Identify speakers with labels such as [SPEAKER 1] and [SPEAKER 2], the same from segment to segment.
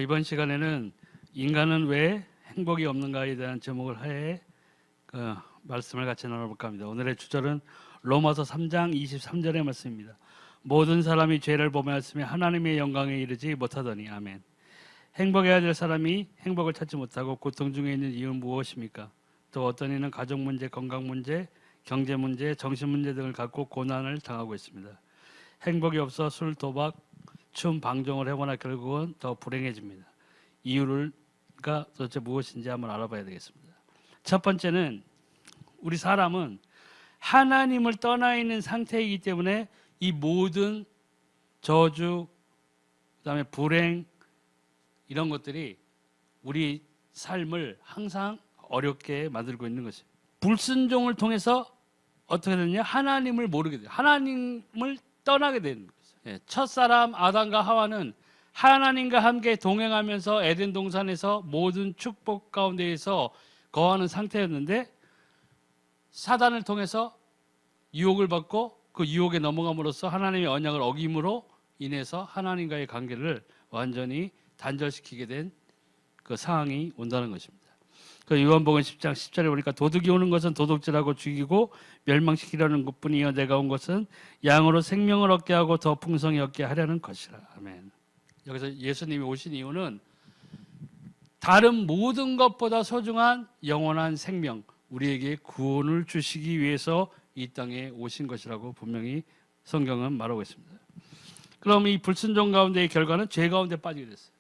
[SPEAKER 1] 이번 시간에는 인간은 왜 행복이 없는가에 대한 제목을 하에 말씀을 같이 나눠볼까 합니다. 오늘의 주절은 로마서 3장 23절의 말씀입니다. 모든 사람이 죄를 범하였으며 하나님의 영광에 이르지 못하더니. 아멘. 행복해야 될 사람이 행복을 찾지 못하고 고통 중에 있는 이유는 무엇입니까? 또 어떤 이는 가족 문제, 건강 문제, 경제 문제, 정신 문제 등을 갖고 고난을 당하고 있습니다. 행복이 없어 술, 도박, 춤, 방종을 해보나 결국은 더 불행해집니다. 이유가 도대체 무엇인지 한번 알아봐야 되겠습니다. 첫 번째는 우리 사람은 하나님을 떠나 있는 상태이기 때문에 이 모든 저주, 그다음에 불행 이런 것들이 우리 삶을 항상 어렵게 만들고 있는 것입니다. 불순종을 통해서 어떻게 되느냐? 하나님을 모르게 돼요. 하나님을 떠나게 되는 거죠. 첫사람 아담과 하와는 하나님과 함께 동행하면서 에덴 동산에서 모든 축복 가운데에서 거하는 상태였는데 사단을 통해서 유혹을 받고 그 유혹에 넘어감으로써 하나님의 언약을 어김으로 인해서 하나님과의 관계를 완전히 단절시키게 된 그 상황이 온다는 것입니다. 그 요한복음 10장 10절에 보니까 도둑이 오는 것은 도둑질하고 죽이고 멸망시키려는 것뿐이요 내가 온 것은 양으로 생명을 얻게 하고 더 풍성히 얻게 하려는 것이라. 아멘. 여기서 예수님이 오신 이유는 다른 모든 것보다 소중한 영원한 생명, 우리에게 구원을 주시기 위해서 이 땅에 오신 것이라고 분명히 성경은 말하고 있습니다. 그럼 이 불순종 가운데의 결과는 죄 가운데 빠지게 됐어요.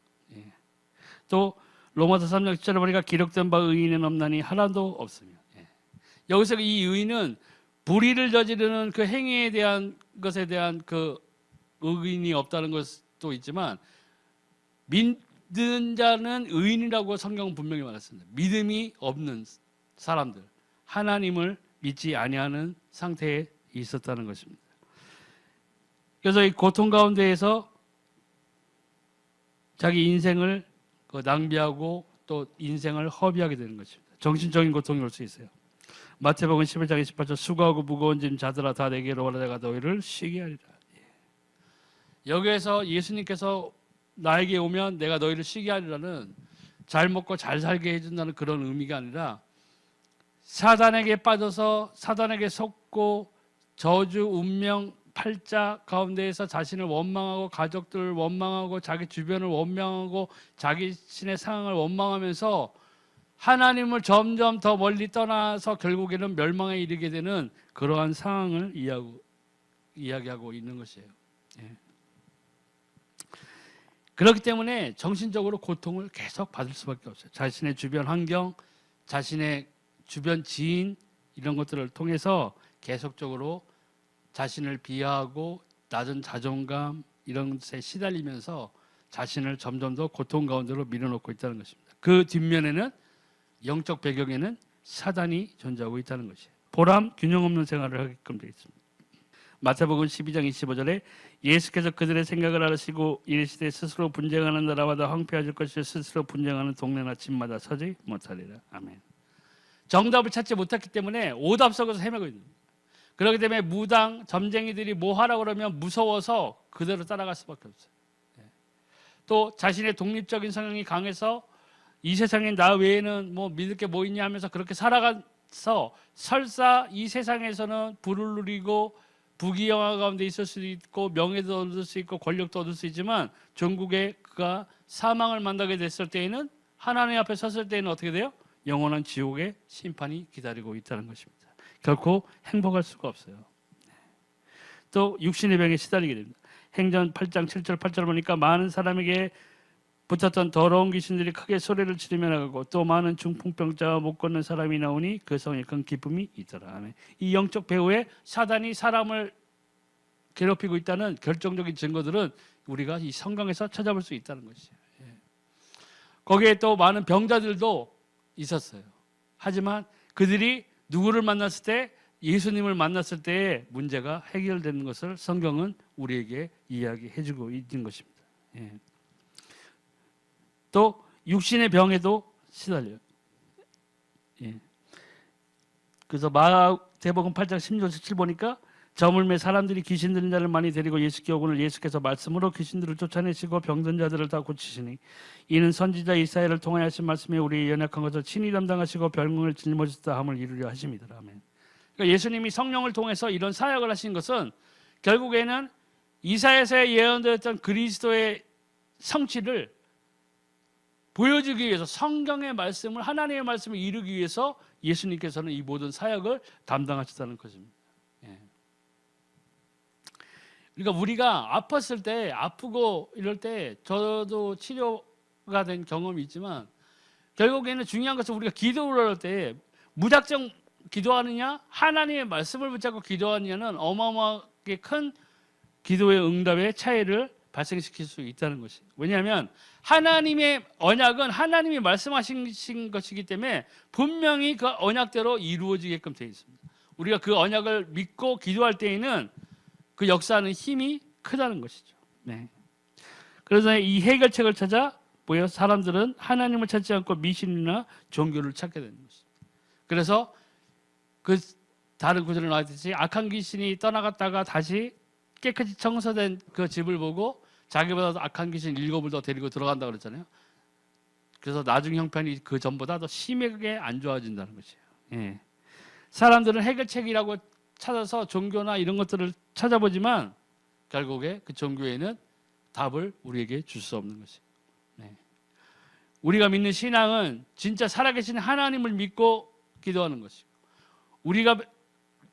[SPEAKER 1] 또 로마서 3장 10절에 보니까 기록된 바 의인은 없나니 하나도 없으며. 여기서 이 의인은 불의를 저지르는 그 행위에 대한 것에 대한 그 의인이 없다는 것도 있지만 믿는 자는 의인이라고 성경은 분명히 말했습니다. 믿음이 없는 사람들, 하나님을 믿지 아니하는 상태에 있었다는 것입니다. 그래서 이 고통 가운데에서 자기 인생을 낭비하고 또 인생을 허비하게 되는 것입니다. 정신적인 고통이 올 수 있어요. 마태복음 11장 28절 수고하고 무거운 짐 자들아 다 내게로 오라 내가 너희를 쉬게 하리라. 여기에서 예수님께서 나에게 오면 내가 너희를 쉬게 하리라는 잘 먹고 잘 살게 해준다는 그런 의미가 아니라 사단에게 빠져서 사단에게 속고 저주, 운명, 팔자 가운데에서 자신을 원망하고 가족들을 원망하고 자기 주변을 원망하고 자기 신의 상황을 원망하면서 하나님을 점점 더 멀리 떠나서 결국에는 멸망에 이르게 되는 그러한 상황을 이야기하고 있는 것이에요. 그렇기 때문에 정신적으로 고통을 계속 받을 수밖에 없어요. 자신의 주변 환경, 자신의 주변 지인 이런 것들을 통해서 계속적으로 자신을 비하하고 낮은 자존감 이런 것에 시달리면서 자신을 점점 더 고통 가운데로 밀어넣고 있다는 것입니다. 그 뒷면에는 영적 배경에는 사단이 존재하고 있다는 것이에요. 보람, 균형 없는 생활을 하게끔 되어 있습니다. 마태복음 12장 25절에 예수께서 그들의 생각을 알으시고 이르시되 스스로 분쟁하는 나라마다 황폐해질 것이요 스스로 분쟁하는 동네나 집마다 서지 못하리라. 아멘. 정답을 찾지 못했기 때문에 오답 속에서 헤매고 있는 거예요. 그렇기 때문에 무당, 점쟁이들이 뭐 하라고 그러면 무서워서 그대로 따라갈 수밖에 없어요. 또 자신의 독립적인 성향이 강해서 이 세상에 나 외에는 뭐 믿을 게 뭐 있냐 하면서 그렇게 살아가서 설사 이 세상에서는 부를 누리고 부귀영화 가운데 있을 수도 있고 명예도 얻을 수 있고 권력도 얻을 수 있지만 전국에 그가 사망을 만나게 됐을 때에는 하나님 앞에 섰을 때에는 어떻게 돼요? 영원한 지옥의 심판이 기다리고 있다는 것입니다. 결코 행복할 수가 없어요. 또 육신의 병에 시달리게 됩니다. 행전 8장 7절 8절 보니까 많은 사람에게 붙었던 더러운 귀신들이 크게 소리를 지르며 나가고 또 많은 중풍병자와 못 걷는 사람이 나오니 그 성에 큰 기쁨이 있더라. 아멘. 이 영적 배후에 사단이 사람을 괴롭히고 있다는 결정적인 증거들은 우리가 이 성경에서 찾아볼 수 있다는 것이에요. 거기에 또 많은 병자들도 있었어요. 하지만 그들이 누구를 만났을 때 예수님을 만났을 때의 문제가 해결되는 것을 성경은 우리에게 이야기해주고 있는 것입니다. 또 육신의 병에도 시달려요. 그래서 마태복음 8장 16절 17 보니까 저물매 사람들이 귀신 들린 자를 많이 데리고 예수께 오거늘 예수께서 말씀으로 귀신들을 쫓아내시고 병든 자들을 다 고치시니 이는 선지자 이사야를 통하여 하신 말씀에 우리의 연약한 것을 친히 담당하시고 병을 짊어지셨다 함을 이루려 하십니다. 아멘. 그러니까 예수님이 성령을 통해서 이런 사역을 하신 것은 결국에는 이사야서에 예언되었던 그리스도의 성취를 보여주기 위해서 성경의 말씀을 하나님의 말씀을 이루기 위해서 예수님께서는 이 모든 사역을 담당하셨다는 것입니다. 예. 그러니까 우리가 아팠을 때 아프고 이럴 때 저도 치료가 된 경험이 있지만 결국에는 중요한 것은 우리가 기도를 할 때 무작정 기도하느냐 하나님의 말씀을 붙잡고 기도하느냐는 어마어마하게 큰 기도의 응답의 차이를 발생시킬 수 있다는 것이에요. 왜냐하면 하나님의 언약은 하나님이 말씀하신 것이기 때문에 분명히 그 언약대로 이루어지게끔 되어 있습니다. 우리가 그 언약을 믿고 기도할 때에는 그 역사하는 힘이 크다는 것이죠. 네. 그래서 이 해결책을 찾아 사람들은 하나님을 찾지 않고 미신이나 종교를 찾게 되는 것입니다. 그래서 그 다른 구절에 나왔듯이 악한 귀신이 떠나갔다가 다시 깨끗이 청소된 그 집을 보고 자기보다 악한 귀신 7을 더 데리고 들어간다 그랬잖아요. 그래서 나중 형편이 그 전보다 더 심하게 안 좋아진다는 것이에요. 예. 사람들은 해결책이라고 찾아서 종교나 이런 것들을 찾아보지만 결국에 그 종교에는 답을 우리에게 줄 수 없는 것이에요. 네. 우리가 믿는 신앙은 진짜 살아계신 하나님을 믿고 기도하는 것이고 우리가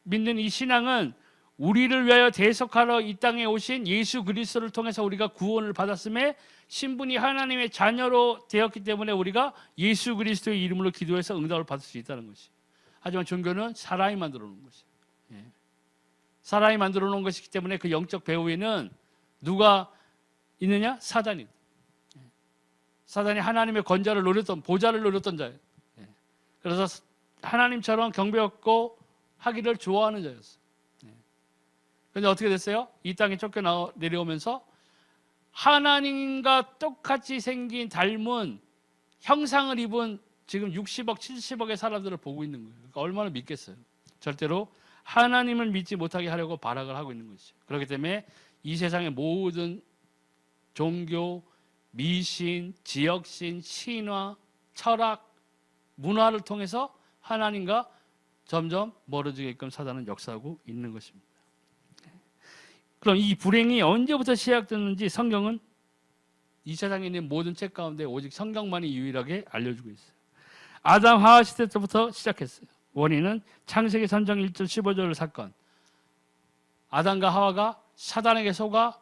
[SPEAKER 1] 믿는 이 신앙은 우리를 위하여 대속하러 이 땅에 오신 예수 그리스도를 통해서 우리가 구원을 받았음에 신분이 하나님의 자녀로 되었기 때문에 우리가 예수 그리스도의 이름으로 기도해서 응답을 받을 수 있다는 것이에요. 하지만 종교는 사람이 만들어 놓은 것이에요. 예. 사람이 만들어 놓은 것이기 때문에 그 영적 배후에는 누가 있느냐? 사단이다. 예. 사단이 하나님의 권좌를 노렸던 보좌를 노렸던 자예요. 예. 그래서 하나님처럼 경배받고 하기를 좋아하는 자였어요. 그런데 어떻게 됐어요? 이 땅에 쫓겨 내려오면서 하나님과 똑같이 생긴 닮은 형상을 입은 지금 60억, 70억의 사람들을 보고 있는 거예요. 그러니까 얼마나 믿겠어요? 절대로 하나님을 믿지 못하게 하려고 발악을 하고 있는 것이죠. 그렇기 때문에 이 세상의 모든 종교, 미신, 지역신, 신화, 철학, 문화를 통해서 하나님과 점점 멀어지게끔 사단은 역사하고 있는 것입니다. 그럼 이 불행이 언제부터 시작됐는지 성경은 이 세상에 있는 모든 책 가운데 오직 성경만이 유일하게 알려주고 있어요. 아담 하와 시대 때부터 시작했어요. 원인은 창세기 3장 1절 15절 사건. 아담과 하와가 사단에게 속아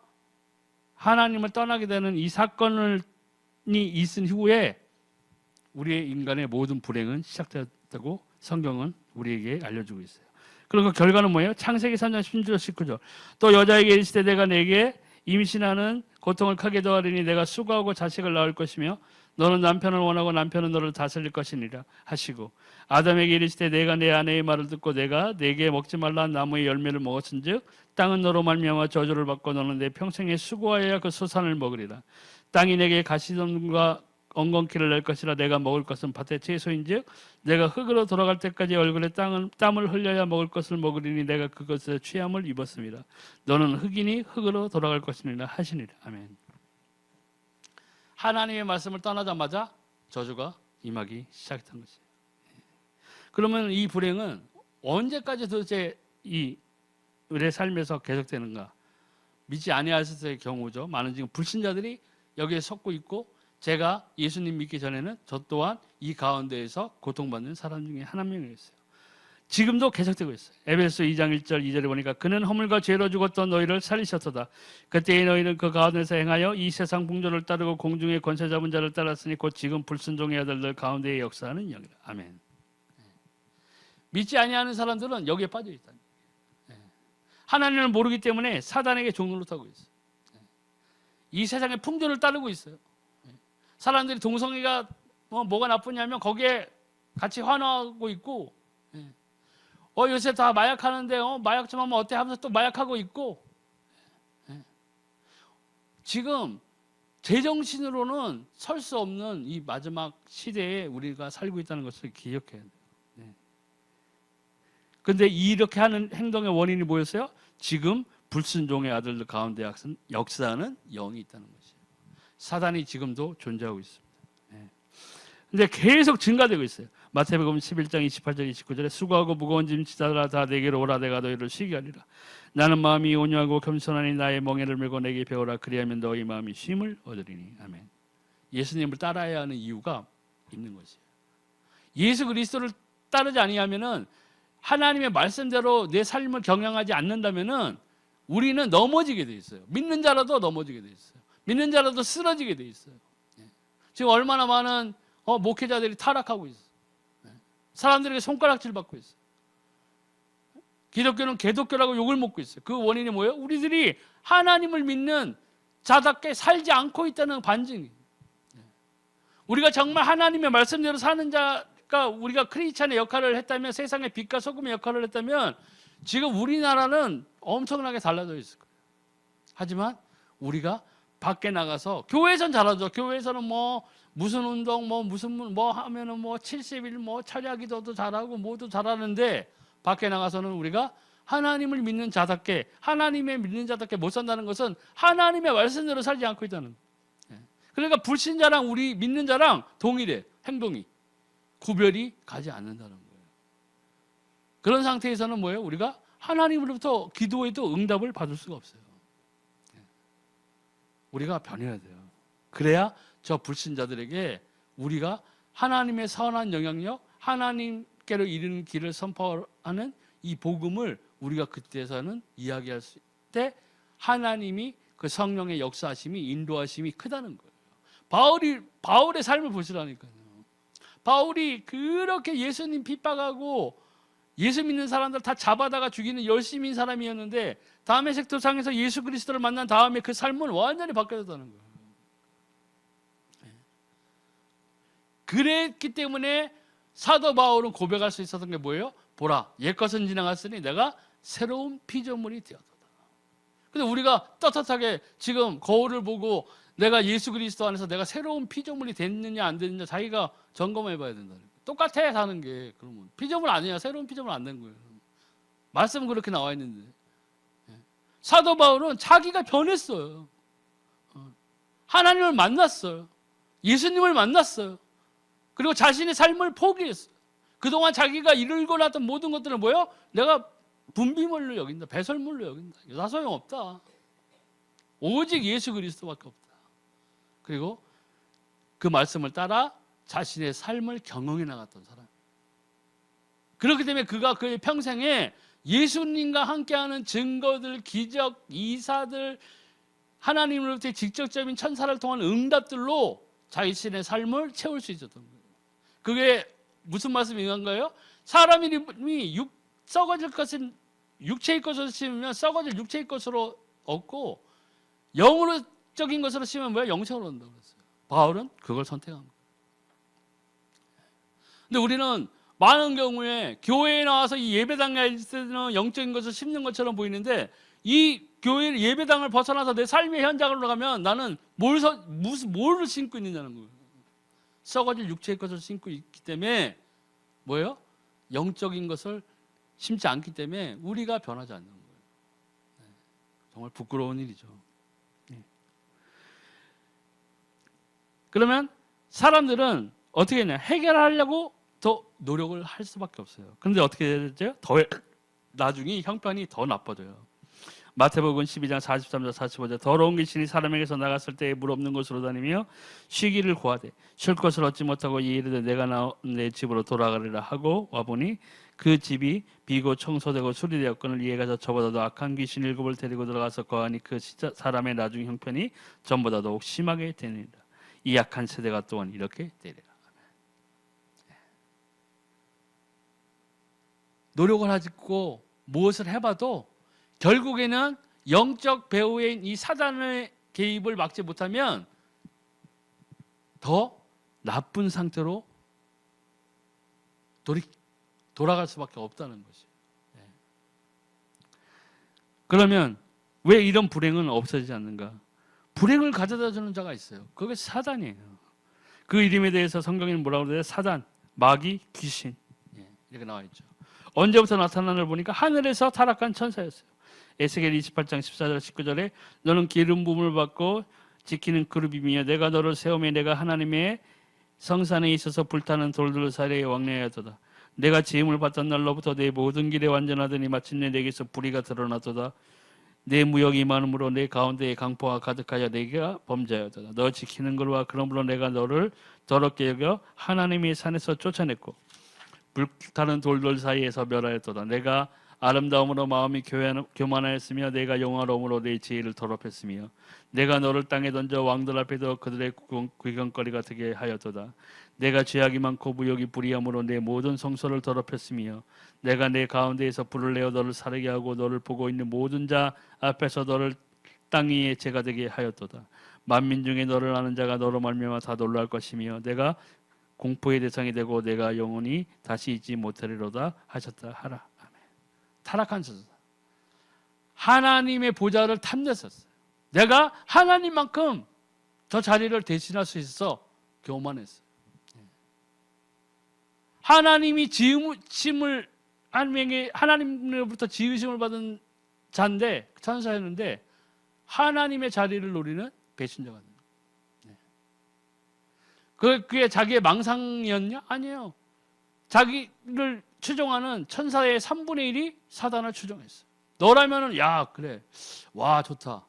[SPEAKER 1] 하나님을 떠나게 되는 이 사건이 있은 후에 우리의 인간의 모든 불행은 시작됐다고 성경은 우리에게 알려주고 있어요. 그리고 그 결과는 뭐예요? 창세기 3장 16절 19절. 또 여자에게 이르시되 내가 내게 임신하는 고통을 크게 더하리니 내가 수고하고 자식을 낳을 것이며 너는 남편을 원하고 남편은 너를 다스릴 것이니라 하시고 아담에게 이르시되 내가 내 아내의 말을 듣고 내가 내게 먹지 말라 한 나무의 열매를 먹었은즉 땅은 너로 말미암아 저주를 받고 너는 내 평생에 수고하여야 그 소산을 먹으리라. 땅이 내게 가시덤과 엉겅퀴를 낼 것이라. 내가 먹을 것은 밭의 채소인즉 내가 흙으로 돌아갈 때까지 얼굴에 땀을 흘려야 먹을 것을 먹으리니 내가 그것에 취함을 입었습니다. 너는 흙이니 흙으로 돌아갈 것이니라 하시니라. 아멘. 하나님의 말씀을 떠나자마자 저주가 임하기 시작했던 것이에요. 그러면 이 불행은 언제까지 도대체 우리의 삶에서 계속되는가? 믿지 아니하셨을 경우죠. 많은 지금 불신자들이 여기에 섞고 있고 제가 예수님 믿기 전에는 저 또한 이 가운데에서 고통받는 사람 중에 한 명이었어요. 지금도 계속되고 있어요. 에베소 2장 1절 2절에 보니까 그는 허물과 죄로 죽었던 너희를 살리셨도다. 그때의 너희는 그 가운데서 행하여 이 세상 풍조를 따르고 공중의 권세 잡은 자를 따랐으니 곧 지금 불순종의 아들들 가운데에 역사하는 영이다. 아멘. 믿지 아니하는 사람들은 여기에 빠져 있다. 하나님을 모르기 때문에 사단에게 종노릇하고 있어요. 이 세상의 풍조를 따르고 있어요. 사람들이 동성애가 뭐가 나쁘냐면 거기에 같이 환호하고 있고 요새 다 마약하는데 마약 좀 하면 어때 하면서 또 마약하고 있고 지금 제정신으로는 설 수 없는 이 마지막 시대에 우리가 살고 있다는 것을 기억해야 돼요. 그런데 이렇게 하는 행동의 원인이 뭐였어요? 지금 불순종의 아들들 가운데 역사하는 영이 있다는 것이에요. 사단이 지금도 존재하고 있습니다. 근데 계속 증가되고 있어요. 마태복음 11장 28절 29절에 수고하고 무거운 짐 지다라 다 내게로 오라 내가 너희를 쉬게 하리라. 나는 마음이 온유하고 겸손하니 나의 멍에를 메고 내게 배우라 그리하면 너희 마음이 쉼을 얻으리니. 아멘. 예수님을 따라야 하는 이유가 있는 것이에요. 예수 그리스도를 따르지 아니하면은 하나님의 말씀대로 내 삶을 경영하지 않는다면은 우리는 넘어지게 돼 있어요. 믿는 자라도 넘어지게 돼 있어요. 믿는 자라도 쓰러지게 돼 있어요. 지금 얼마나 많은 목회자들이 타락하고 있어요. 사람들에게 손가락질 받고 있어요. 기독교는 개독교라고 욕을 먹고 있어요. 그 원인이 뭐예요? 우리들이 하나님을 믿는 자답게 살지 않고 있다는 반증이에요. 우리가 정말 하나님의 말씀대로 사는 자가 우리가 크리스찬의 역할을 했다면, 세상의 빛과 소금의 역할을 했다면 지금 우리나라는 엄청나게 달라져 있을 거예요. 하지만 우리가 밖에 나가서, 교회에선 잘하죠. 교회에서는 무슨 운동 무슨 하면은 70일 철야기도도 잘하고 뭐도 잘하는데, 밖에 나가서는 우리가 하나님을 믿는 자답게, 하나님의 믿는 자답게 못 산다는 것은 하나님의 말씀대로 살지 않고 있다는 거예요. 그러니까 불신자랑 우리 믿는 자랑 동일해. 행동이 구별이 가지 않는다는 거예요. 그런 상태에서는 뭐예요? 우리가 하나님으로부터 기도해도 응답을 받을 수가 없어요. 우리가 변해야 돼요. 그래야 저 불신자들에게 우리가 하나님의 선한 영향력, 하나님께로 이르는 길을 선포하는 이 복음을 우리가 그때서는 이야기할 때 하나님이 그 성령의 역사하심이, 인도하심이 크다는 거예요. 바울의 삶을 보시라니까요. 바울이 그렇게 예수님 핍박하고 예수 믿는 사람들 다 잡아다가 죽이는 열심인 사람이었는데, 다음의 색도상에서 예수 그리스도를 만난 다음에 그 삶은 완전히 바뀌어졌다는 거예요. 그랬기 때문에 사도 바울은 고백할 수 있었던 게 뭐예요? 보라, 옛것은 지나갔으니 내가 새로운 피조물이 되었다. 근데 우리가 떳떳하게 지금 거울을 보고 내가 예수 그리스도 안에서 내가 새로운 피조물이 됐느냐 안 됐느냐 자기가 점검해 봐야 된다는 거예요. 똑같아 사는 게. 그러면 피조물 아니야. 새로운 피조물 안 된 거예요. 말씀은 그렇게 나와 있는데. 사도 바울은 자기가 변했어요. 하나님을 만났어요. 예수님을 만났어요. 그리고 자신의 삶을 포기했어요. 그동안 자기가 이루고 났던 모든 것들은 뭐예요? 내가 분비물로 여긴다. 배설물로 여긴다. 다 소용없다. 오직 예수 그리스도밖에 없다. 그리고 그 말씀을 따라 자신의 삶을 경영해 나갔던 사람. 그렇기 때문에 그가 그의 평생에 예수님과 함께하는 증거들, 기적, 이사들, 하나님으로부터 직접적인 천사를 통한 응답들로 자신의 삶을 채울 수 있었던 거예요. 그게 무슨 말씀이 인가요? 사람이 썩어질 것은 육체의 것으로 심으면 썩어질 육체의 것으로 얻고, 영으로적인 것으로 심으면 뭐야? 영적으로 얻는다고 그랬어요. 바울은 그걸 선택한 거예요. 근데 우리는 많은 경우에 교회에 나와서 이 예배당에 있는 영적인 것을 심는 것처럼 보이는데, 이 교회 예배당을 벗어나서 내 삶의 현장으로 가면 나는 뭘 심고 있느냐는 거예요. 썩어질 육체의 것을 심고 있기 때문에 뭐예요? 영적인 것을 심지 않기 때문에 우리가 변하지 않는 거예요. 정말 부끄러운 일이죠. 그러면 사람들은 어떻게 했냐? 해결하려고 더 노력을 할 수밖에 없어요. 그런데 어떻게 되죠? 나중에 형편이 더 나빠져요. 마태복음 12장 43절 45절 더러운 귀신이 사람에게서 나갔을 때에 물 없는 곳으로 다니며 쉬기를 구하되 쉴 것을 얻지 못하고 이르되 내가 내 집으로 돌아가리라 하고 와보니 그 집이 비고 청소되고 수리되었거늘 이에 가서 저보다도 악한 귀신 7을 데리고 들어가서 거하니 그 사람의 나중 형편이 전보다 더욱 심하게 되니라. 이 악한 세대가 또한 이렇게 되리라. 노력을 하고 무엇을 해봐도 결국에는 영적 배후인 이 사단의 개입을 막지 못하면 더 나쁜 상태로 돌아갈 수밖에 없다는 것이에요. 그러면 왜 이런 불행은 없어지지 않는가? 불행을 가져다 주는 자가 있어요. 그게 사단이에요. 그 이름에 대해서 성경에는 뭐라고 그래요? 사단, 마귀, 귀신 이렇게 나와 있죠. 언제부터 나타나는 걸 보니까 하늘에서 타락한 천사였어요. 에스겔 28장 14절 19절에 너는 기름 부음을 받고 지키는 그룹이며 내가 너를 세우며 내가 하나님의 성산에 있어서 불타는 돌들 사이에 왕래하였도다. 내가 지음을 받던 날로부터 내 모든 길에 완전하더니 마침내 내게서 불의가 드러나도다. 내 무역이 많음으로 내 가운데에 강포가 가득하여 내가 범죄하였도다. 너 지키는 걸과 그러므로 내가 너를 더럽게 여겨 하나님의 산에서 쫓아냈고 불타는 돌들 사이에서 멸하였도다. 내가 아름다움으로 마음이 교만하였으며 내가 영화로움으로 내 지혜를 더럽혔으며 내가 너를 땅에 던져 왕들 앞에도 그들의 구경거리가 되게 하였도다. 내가 죄악이 많고 무역이 불의함으로 내 모든 성소를 더럽혔으며 내가 내 가운데에서 불을 내어 너를 사르게 하고 너를 보고 있는 모든 자 앞에서 너를 땅 위에 죄가 되게 하였도다. 만민 중에 너를 아는 자가 너로 말미암아 다 놀랄 것이며 내가 공포의 대상이 되고 내가 영원히 다시 잊지 못하리로다 하셨다 하라. 아멘. 타락한 저주다. 하나님의 보좌를 탐냈었어요. 내가 하나님만큼 저 자리를 대신할 수 있어 교만했어요. 하나님이 지음을 하나님으로부터 지으심을 받은 자인데 천사였는데 하나님의 자리를 노리는 배신자가 됩니다. 그게 자기의 망상이었냐? 아니에요. 자기를 추종하는 천사의 3분의 1이 사단을 추종했어요. 너라면은 야 그래 와 좋다.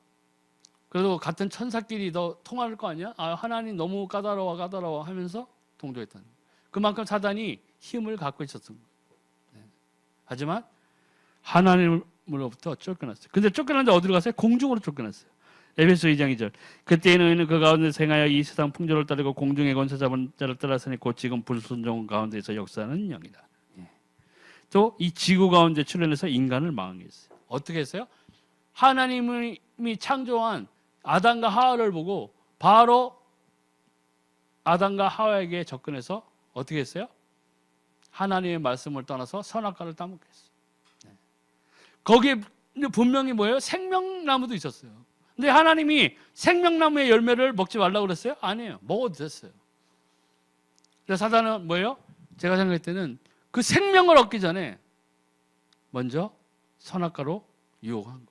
[SPEAKER 1] 그래도 같은 천사끼리 너 통할 거 아니야? 아 하나님 너무 까다로워 하면서 동조했다는 거예요. 그만큼 사단이 힘을 갖고 있었던 거예요. 하지만 하나님으로부터 쫓겨났어요. 근데 쫓겨났는데 어디로 갔어요? 공중으로 쫓겨났어요. 에베소 2장 2절. 그때 너희는 그 가운데 생하여 이 세상 풍조를 따르고 공중의 권세 잡은 자를 따라서니 곧 지금 불순종 가운데서 역사하는 영이다. 또 이 지구 가운데 출현해서 인간을 망하게 했어요. 어떻게 했어요? 하나님이 창조한 아담과 하와를 보고 바로 아담과 하와에게 접근해서 어떻게 했어요? 하나님의 말씀을 떠나서 선악과를 따먹게 했어요. 거기에 분명히 뭐예요? 생명나무도 있었어요. 근데 하나님이 생명나무의 열매를 먹지 말라고 그랬어요? 아니에요. 먹어도 됐어요. 그래서 사단은 뭐예요? 제가 생각할 때는 그 생명을 얻기 전에 먼저 선악과로 유혹한 거예요.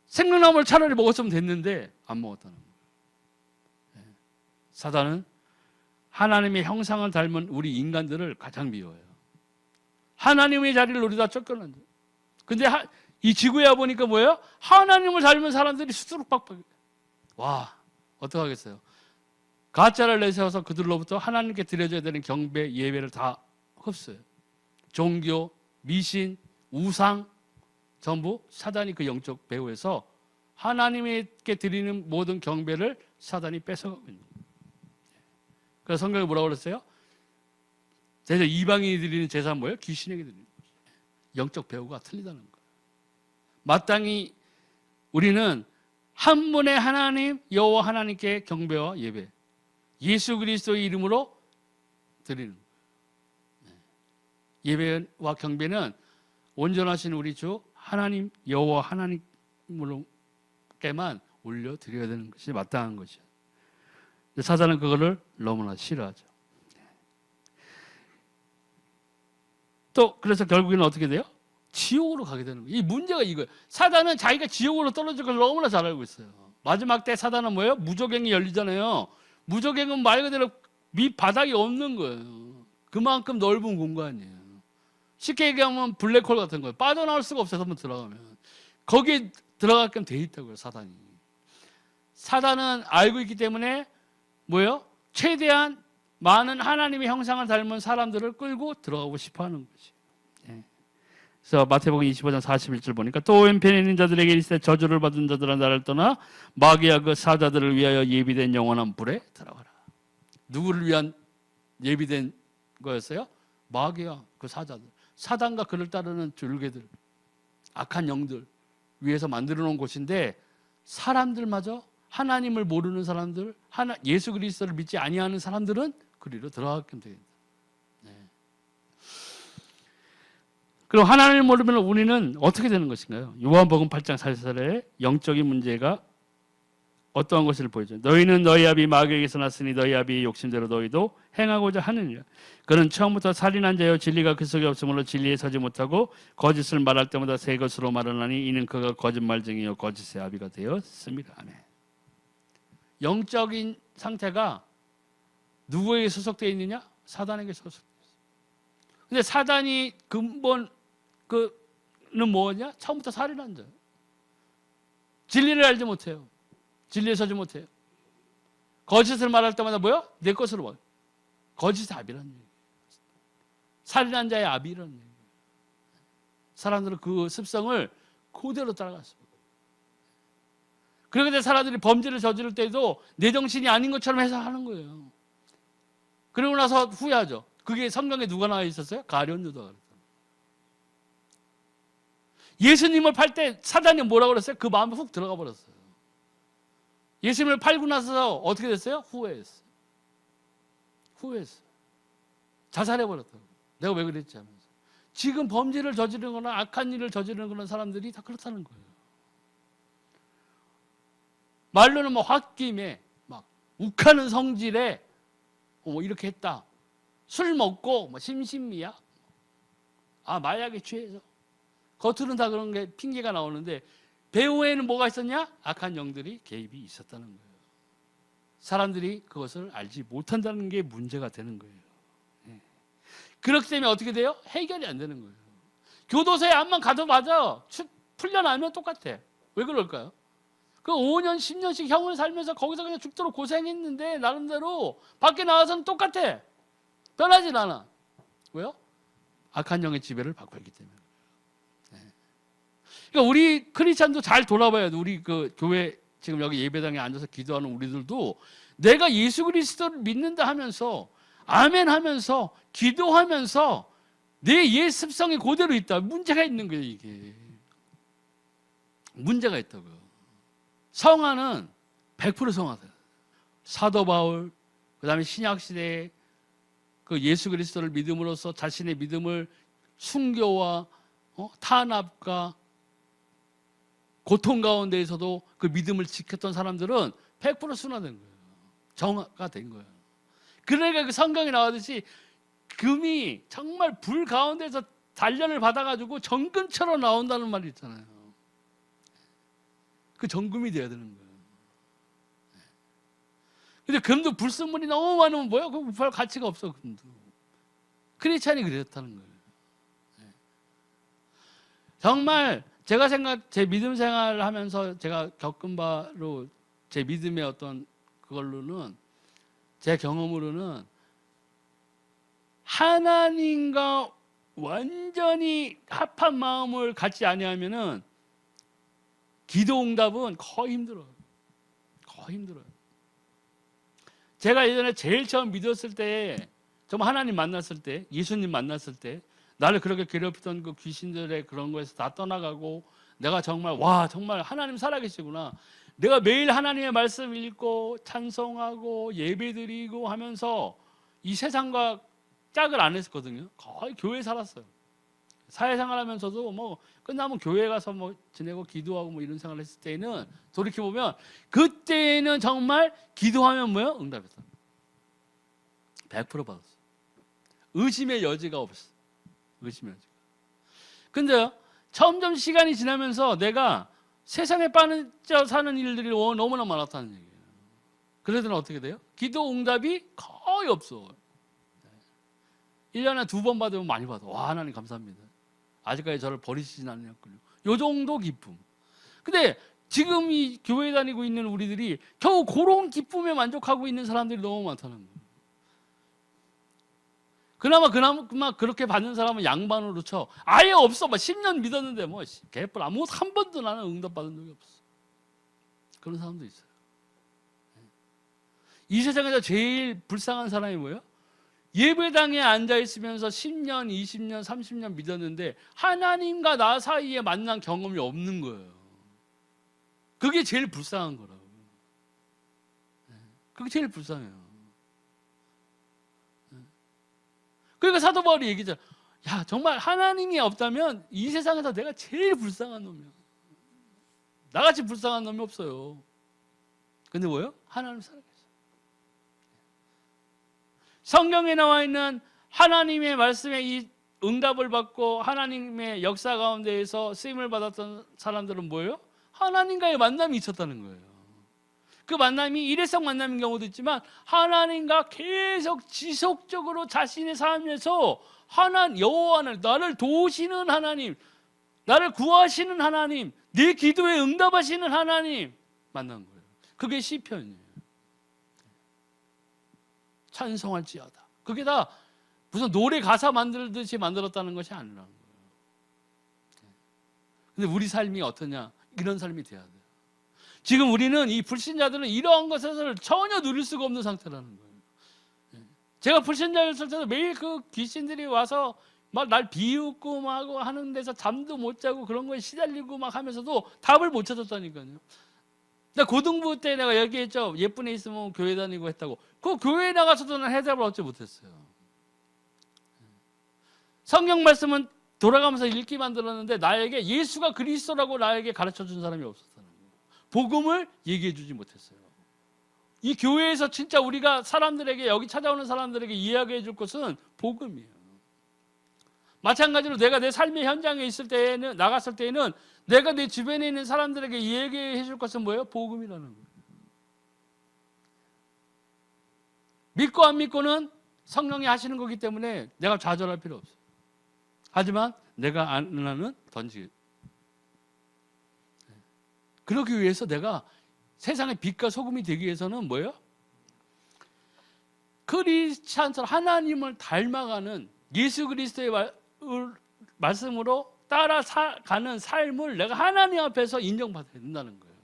[SPEAKER 1] 생명나무를 차라리 먹었으면 됐는데 안 먹었다는 거예요. 사단은 하나님의 형상을 닮은 우리 인간들을 가장 미워해요. 하나님의 자리를 노리다 쫓겨난다. 근데 이 지구에 와보니까 뭐예요? 하나님을 닮은 사람들이 수두룩 빡빡. 와, 어떡하겠어요? 가짜를 내세워서 그들로부터 하나님께 드려져야 되는 경배, 예배를 다 흡수해요. 종교, 미신, 우상 전부 사단이 그 영적 배후에서 하나님께 드리는 모든 경배를 사단이 뺏어가고 있는 거예요. 그래서 성경에 뭐라고 그랬어요? 제사 이방인이 드리는 제사는 뭐예요? 귀신에게 드리는 거죠. 영적 배후가 틀리다는 거예요. 마땅히 우리는 한 분의 하나님 여호와 하나님께 경배와 예배, 예수 그리스도의 이름으로 드리는 거예요. 예배와 경배는 온전하신 우리 주 하나님 여호와 하나님으로께만 올려드려야 되는 것이 마땅한 것이죠. 사단은 그거를 너무나 싫어하죠. 또 그래서 결국에는 어떻게 돼요? 지옥으로 가게 되는 거예요. 이 문제가 이거예요. 사단은 자기가 지옥으로 떨어질 걸 너무나 잘 알고 있어요. 마지막 때 사단은 뭐예요? 무저갱이 열리잖아요. 무저갱은 말 그대로 밑바닥이 없는 거예요. 그만큼 넓은 공간이에요. 쉽게 얘기하면 블랙홀 같은 거예요. 빠져나올 수가 없어서 한번 들어가면. 거기에 들어가게끔 돼 있다고요, 사단이. 사단은 알고 있기 때문에 뭐예요? 최대한 많은 하나님의 형상을 닮은 사람들을 끌고 들어가고 싶어 하는 거지. 그래서 마태복음 25장 41절 보니까 또 왼편에 있는 자들에게 이르시되 저주를 받은 자들아 나를 떠나 마귀와 그 사자들을 위하여 예비된 영원한 불에 들어가라. 누구를 위한 예비된 거였어요? 마귀와 그 사자들, 사단과 그를 따르는 졸개들, 악한 영들 위해서 만들어 놓은 곳인데 사람들마저 하나님을 모르는 사람들, 예수 그리스도를 믿지 아니하는 사람들은 그리로 들어가게 됩니다. 그럼 하나님을 모르면 우리는 어떻게 되는 것인가요? 요한복음 8장 44절에 영적인 문제가 어떠한 것을 보여줘. 너희는 너희 아비 마귀에게서 났으니 너희 아비의 욕심대로 너희도 행하고자 하느니라. 그는 처음부터 살인한 자여 진리가 그 속에 없으므로 진리에 서지 못하고 거짓을 말할 때마다 새 것으로 말하나니 이는 그가 거짓말쟁이요 거짓의 아비가 되었습니다. 아멘. 영적인 상태가 누구에게 소속되어 있느냐? 사단에게 소속되어 있어요. 근데 사단이 근본 그는 뭐냐? 처음부터 살인한 자. 진리를 알지 못해요. 진리에 서지 못해요. 거짓을 말할 때마다 뭐야? 내 것으로 말. 거짓의 아비라는 얘기예요. 살인한 자의 아비라는 얘기예요. 사람들은 그 습성을 그대로 따라갔습니다. 그렇게 사람들이 범죄를 저지를 때도 내 정신이 아닌 것처럼 해석하는 거예요. 그러고 나서 후회하죠. 그게 성경에 누가 나와 있었어요? 가룟 유다가 그랬어요. 예수님을 팔 때 사단이 뭐라고 그랬어요? 그 마음에 훅 들어가 버렸어요. 예수님을 팔고 나서 어떻게 됐어요? 후회했어요. 자살해버렸다고. 내가 왜 그랬지 하면서. 지금 범죄를 저지르는 거나 악한 일을 저지르는 그런 사람들이 다 그렇다는 거예요. 말로는 뭐 홧김에 막 욱하는 성질에 뭐 이렇게 했다. 술 먹고 뭐 심신미약. 마약에 취해서. 겉으로는 다 그런 게 핑계가 나오는데 배후에는 뭐가 있었냐? 악한 영들이 개입이 있었다는 거예요. 사람들이 그것을 알지 못한다는 게 문제가 되는 거예요. 그렇기 때문에 어떻게 돼요? 해결이 안 되는 거예요. 교도소에 한번 가도 맞아. 풀려나면 똑같아. 왜 그럴까요? 그 5년, 10년씩 형을 살면서 거기서 그냥 죽도록 고생했는데 나름대로 밖에 나와서는 똑같아. 변하진 않아. 왜요? 악한 영의 지배를 받고 있기 때문에. 그러니까 우리 크리스찬도 잘 돌아봐야 돼. 우리 그 교회 지금 여기 예배당에 앉아서 기도하는 우리들도 내가 예수 그리스도를 믿는다 하면서 아멘 하면서 기도하면서 내 옛 습성이 그대로 있다. 문제가 있는 거예요, 이게. 문제가 있다고요. 성화는 100% 성화다. 사도 바울, 그 다음에 신약 시대에 그 예수 그리스도를 믿음으로써 자신의 믿음을 순교와 탄압과 고통 가운데에서도 그 믿음을 지켰던 사람들은 100% 순화된 거예요. 정화가 된 거예요. 그러니까 그 성경에 나오듯이 금이 정말 불 가운데서 단련을 받아가지고 정금처럼 나온다는 말이 있잖아요. 그 정금이 돼야 되는 거예요. 근데 금도 불순물이 너무 많으면 뭐야? 그 별 가치가 없어, 금도. 크리스찬이 그랬다는 거예요. 정말 제가 제 믿음 생활을 하면서 제가 겪은 바로 제 믿음의 어떤 그걸로는 제 경험으로는 하나님과 완전히 합한 마음을 갖지 아니하면은 기도 응답은 거의 힘들어요. 거의 힘들어요. 제가 예전에 제일 처음 믿었을 때, 정말 하나님 만났을 때, 예수님 만났을 때 나를 그렇게 괴롭히던 그 귀신들의 그런 거에서 다 떠나가고 내가 정말 정말 하나님 살아계시구나. 내가 매일 하나님의 말씀 읽고 찬송하고 예배드리고 하면서 이 세상과 짝을 안 했었거든요. 거의 교회에 살았어요. 사회생활 하면서도 뭐 끝나면 교회 가서 뭐 지내고 기도하고 뭐 이런 생활을 했을 때는 돌이켜보면 그때는 정말 기도하면 뭐요? 응답했어. 100% 받았어. 의심의 여지가 없어. 의심의 여지가. 근데 점점 시간이 지나면서 내가 세상에 빠져 사는 일들이 너무나 많았다는 얘기예요. 그러더니 어떻게 돼요? 기도 응답이 거의 없어. 1년에 2번 받으면 많이 받아. 하나님 감사합니다. 아직까지 저를 버리시진 않으셨군요. 요 정도 기쁨. 근데 지금 이 교회 다니고 있는 우리들이 겨우 그런 기쁨에 만족하고 있는 사람들이 너무 많다는 거예요. 그나마 그렇게 받는 사람은 양반으로 쳐. 아예 없어. 10년 믿었는데 개뿔 아무것도 한 번도 나는 응답받은 적이 없어. 그런 사람도 있어요. 이 세상에서 제일 불쌍한 사람이 뭐예요? 예배당에 앉아 있으면서 10년, 20년, 30년 믿었는데 하나님과 나 사이에 만난 경험이 없는 거예요. 그게 제일 불쌍한 거라고. 그게 제일 불쌍해요. 그러니까 사도 바울이 얘기죠. 정말 하나님이 없다면 이 세상에서 내가 제일 불쌍한 놈이야. 나같이 불쌍한 놈이 없어요. 근데 뭐예요? 하나님 살아계세요. 성경에 나와 있는 하나님의 말씀에 이 응답을 받고 하나님의 역사 가운데에서 쓰임을 받았던 사람들은 뭐예요? 하나님과의 만남이 있었다는 거예요. 그 만남이 일회성 만남인 경우도 있지만 하나님과 계속 지속적으로 자신의 삶에서 여호와 하나님, 나를 도우시는 하나님, 나를 구하시는 하나님, 내 기도에 응답하시는 하나님 만난 거예요. 그게 시편이에요. 찬송할지어다. 그게 다 무슨 노래 가사 만들듯이 만들었다는 것이 아니라는 거예요. 근데 우리 삶이 어떠냐? 이런 삶이 돼야 돼요. 지금 우리는 이 불신자들은 이러한 것을 전혀 누릴 수가 없는 상태라는 거예요. 제가 불신자였을 때도 매일 그 귀신들이 와서 막 날 비웃고 막 하는 데서 잠도 못 자고 그런 거에 시달리고 막 하면서도 답을 못 찾았다니까요. 나 고등부 때 내가 얘기했죠. 예쁜 애 있으면 교회 다니고 했다고. 그 교회에 나가서도 난 해답을 얻지 못했어요. 성경 말씀은 돌아가면서 읽기만 들었는데 나에게 예수가 그리스도라고 나에게 가르쳐준 사람이 없었다는 거예요. 복음을 얘기해 주지 못했어요. 이 교회에서 진짜 우리가 사람들에게, 여기 찾아오는 사람들에게 이야기해 줄 것은 복음이에요. 마찬가지로 내가 내 삶의 현장에 있을 때에는, 나갔을 때에는 내가 내 주변에 있는 사람들에게 얘기해 줄 것은 뭐예요? 복음이라는 거예요. 믿고 안 믿고는 성령이 하시는 거기 때문에 내가 좌절할 필요 없어요. 하지만 내가 아는 한은 던지게. 그러기 위해서 내가 세상의 빛과 소금이 되기 위해서는 뭐예요? 크리스찬처럼 하나님을 닮아가는 예수 그리스도의 말씀으로 따라가는 삶을 내가 하나님 앞에서 인정받아야 된다는 거예요.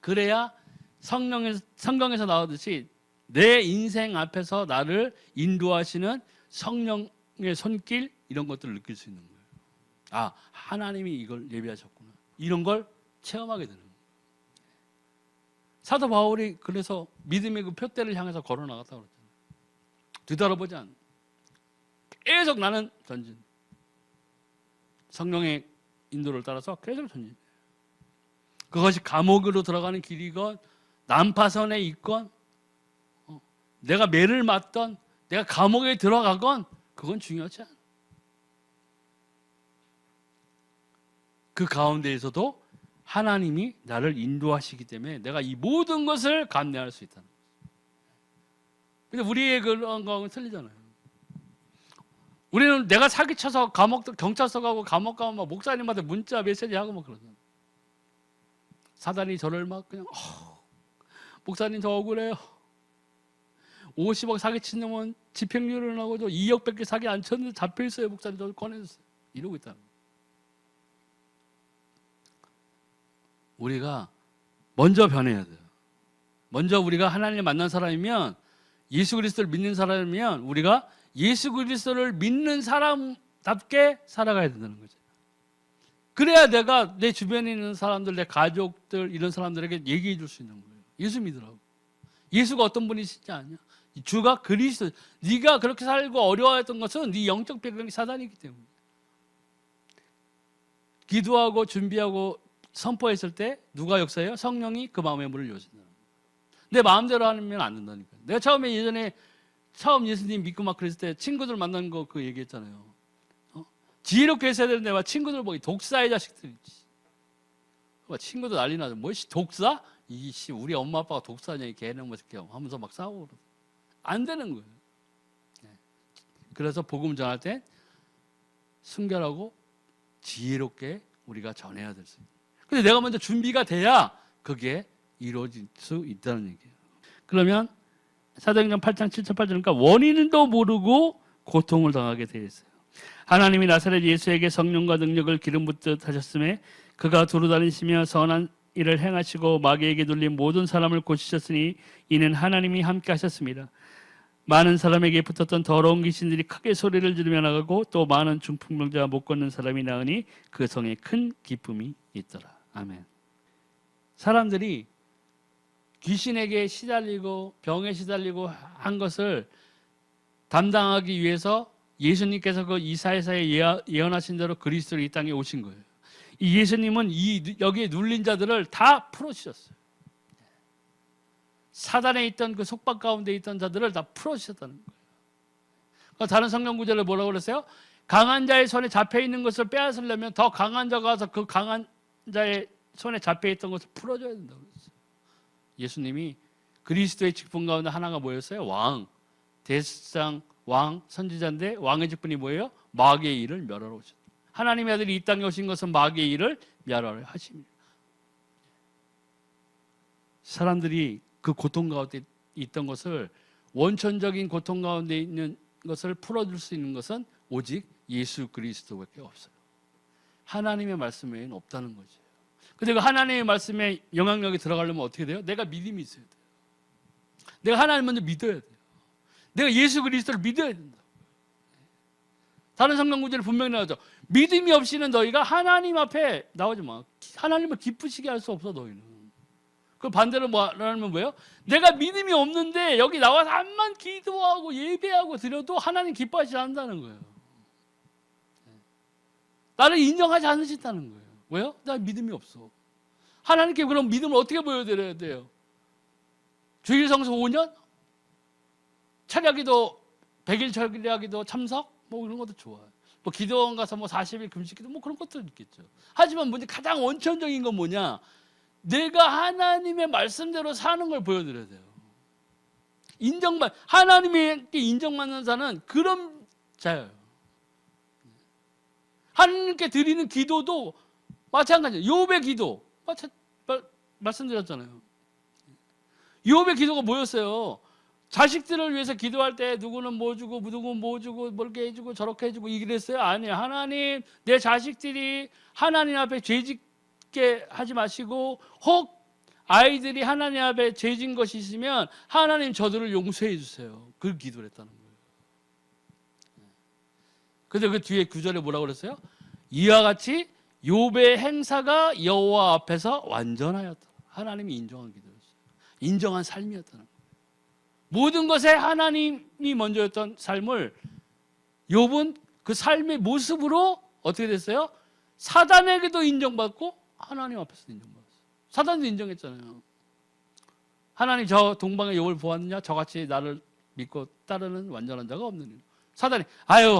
[SPEAKER 1] 그래야 성경에서 나오듯이 내 인생 앞에서 나를 인도하시는 성령의 손길, 이런 것들을 느낄 수 있는 거예요. 아, 하나님이 이걸 예비하셨구나. 이런 걸 체험하게 되는 거예요. 사도 바울이 그래서 믿음의 그 표대를 향해서 걸어 나갔다고 그랬잖아요. 뒤돌아보지 않아. 계속 나는 전진. 성령의 인도를 따라서 계속 전진. 그것이 감옥으로 들어가는 길이건 난파선에 있건 내가 매를 맞던 내가 감옥에 들어가건 그건 중요하지 않아. 그 가운데에서도 하나님이 나를 인도하시기 때문에 내가 이 모든 것을 감내할 수 있다는 거죠. 근데 우리의 그런 거하고는 틀리잖아요. 우리는 내가 사기쳐서 경찰서 가고 감옥 가면 막 목사님한테 문자 메시지 하고 막 그러잖아요. 사단이 저를 막 그냥 목사님 저 억울해요. 50억 사기친 놈은 집행유예를 나고 저 2억밖에 사기 안 쳤는데 잡혀있어요. 목사님 저 꺼내주세요. 이러고 있다는 거예요. 우리가 먼저 변해야 돼요. 먼저 우리가 하나님을 만난 사람이면, 예수 그리스도를 믿는 사람이면 우리가 예수 그리스도를 믿는 사람답게 살아가야 된다는 거죠. 그래야 내가 내 주변에 있는 사람들, 내 가족들, 이런 사람들에게 얘기해 줄 수 있는 거예요. 예수 믿으라고. 예수가 어떤 분이시지 않냐? 주가 그리스도. 네가 그렇게 살고 어려워했던 것은 네 영적 배경이 사단이기 때문에. 기도하고 준비하고 선포했을 때 누가 역사해요? 성령이 그 마음의 문을 여신다. 내 마음대로 하면 안 된다니까. 내가 처음에 예전에 처음 예수님 믿고 막 그랬을 때 친구들 만난 거 그 얘기했잖아요. 지혜롭게 했어야 되는데 막 친구들 보기 독사의 자식들이지. 친구들 난리 나죠. 뭐지 독사? 이씨 우리 엄마 아빠가 독사냐 걔는 뭐 이렇게 하면서 막 싸우고 안 되는 거예요. 그래서 복음 전할 때 순결하고 지혜롭게 우리가 전해야 될 수 있어요. 근데 내가 먼저 준비가 돼야 그게 이루어질 수 있다는 얘기예요. 그러면 사도행전 8장 7절 8절이니까 원인도 모르고 고통을 당하게 되어 있어요. 하나님이 나사렛 예수에게 성령과 능력을 기름 붓듯 하셨음에 그가 두루다니시며 선한 일을 행하시고 마귀에게 눌린 모든 사람을 고치셨으니 이는 하나님이 함께 하셨습니다. 많은 사람에게 붙었던 더러운 귀신들이 크게 소리를 지르며 나가고 또 많은 중풍병자와 못 걷는 사람이 나으니 그 성에 큰 기쁨이 있더라. 아멘. 사람들이 귀신에게 시달리고 병에 시달리고 한 것을 담당하기 위해서 예수님께서 그 이사야서에 예언하신 대로 그리스도로 이 땅에 오신 거예요. 이 예수님은 여기에 눌린 자들을 다 풀어주셨어요. 사단에 있던 그 속박 가운데 있던 자들을 다 풀어주셨다는 거예요. 그러니까 다른 성경 구절에 뭐라고 그랬어요? 강한 자의 손에 잡혀 있는 것을 빼앗으려면 더 강한 자가 와서 그 강한 자의 손에 잡혀 있던 것을 풀어줘야 된다고 그랬어요. 예수님이 그리스도의 직분 가운데 하나가 뭐였어요? 왕, 대상 왕, 선지자인데 왕의 직분이 뭐예요? 마귀의 일을 멸하러 오셨다. 하나님의 아들이 이 땅에 오신 것은 마귀의 일을 멸하려 하십니다. 사람들이 그 고통 가운데 있던 것을, 원천적인 고통 가운데 있는 것을 풀어줄 수 있는 것은 오직 예수 그리스도밖에 없어요. 하나님의 말씀 외에는 없다는 거죠. 근데 그 하나님의 말씀에 영향력이 들어가려면 어떻게 돼요? 내가 믿음이 있어야 돼요. 내가 하나님 먼저 믿어야 돼요. 내가 예수 그리스도를 믿어야 된다. 다른 성경 구절에 분명히 나오죠. 믿음이 없이는 너희가 하나님 앞에 나오지 마. 하나님을 기쁘시게 할 수 없어 너희는. 그 반대로 말하면 뭐예요? 내가 믿음이 없는데 여기 나와서 암만 기도하고 예배하고 드려도 하나님 기뻐하지 않는다는 거예요. 나를 인정하지 않으신다는 거예요. 왜요? 나 믿음이 없어. 하나님께 그럼 믿음을 어떻게 보여드려야 돼요? 주일 성수 5년? 철야기도 100일 철야기도 참석? 뭐 이런 것도 좋아요. 뭐 기도원 가서 뭐 40일 금식기도 뭐 그런 것도 있겠죠. 하지만 문제 가장 원천적인 건 뭐냐? 내가 하나님의 말씀대로 사는 걸 보여드려야 돼요. 하나님께 인정받는 자는 그런 자예요. 하나님께 드리는 기도도 마찬가지예요. 욥의 기도 말씀드렸잖아요. 욥의 기도가 뭐였어요? 자식들을 위해서 기도할 때 누구는 뭐 주고 누구는 뭐 주고 뭘게 해주고 저렇게 해주고 이랬어요? 아니에요. 하나님, 내 자식들이 하나님 앞에 죄짓게 하지 마시고, 혹 아이들이 하나님 앞에 죄진 것이 있으면 하나님 저들을 용서해 주세요. 그 기도를 했다는 거예요. 근데 그 뒤에 구절에 뭐라고 그랬어요? 이와 같이 욥의 행사가 여호와 앞에서 완전하였다. 하나님이 인정한 기도였어요. 인정한 삶이었다는 거예요. 모든 것에 하나님이 먼저였던 삶을 욥은 그 삶의 모습으로 어떻게 됐어요? 사단에게도 인정받고 하나님 앞에서도 인정받았어요. 사단도 인정했잖아요. 하나님, 저 동방의 욥을 보았느냐? 저같이 나를 믿고 따르는 완전한 자가 없느니라. 사단이 아유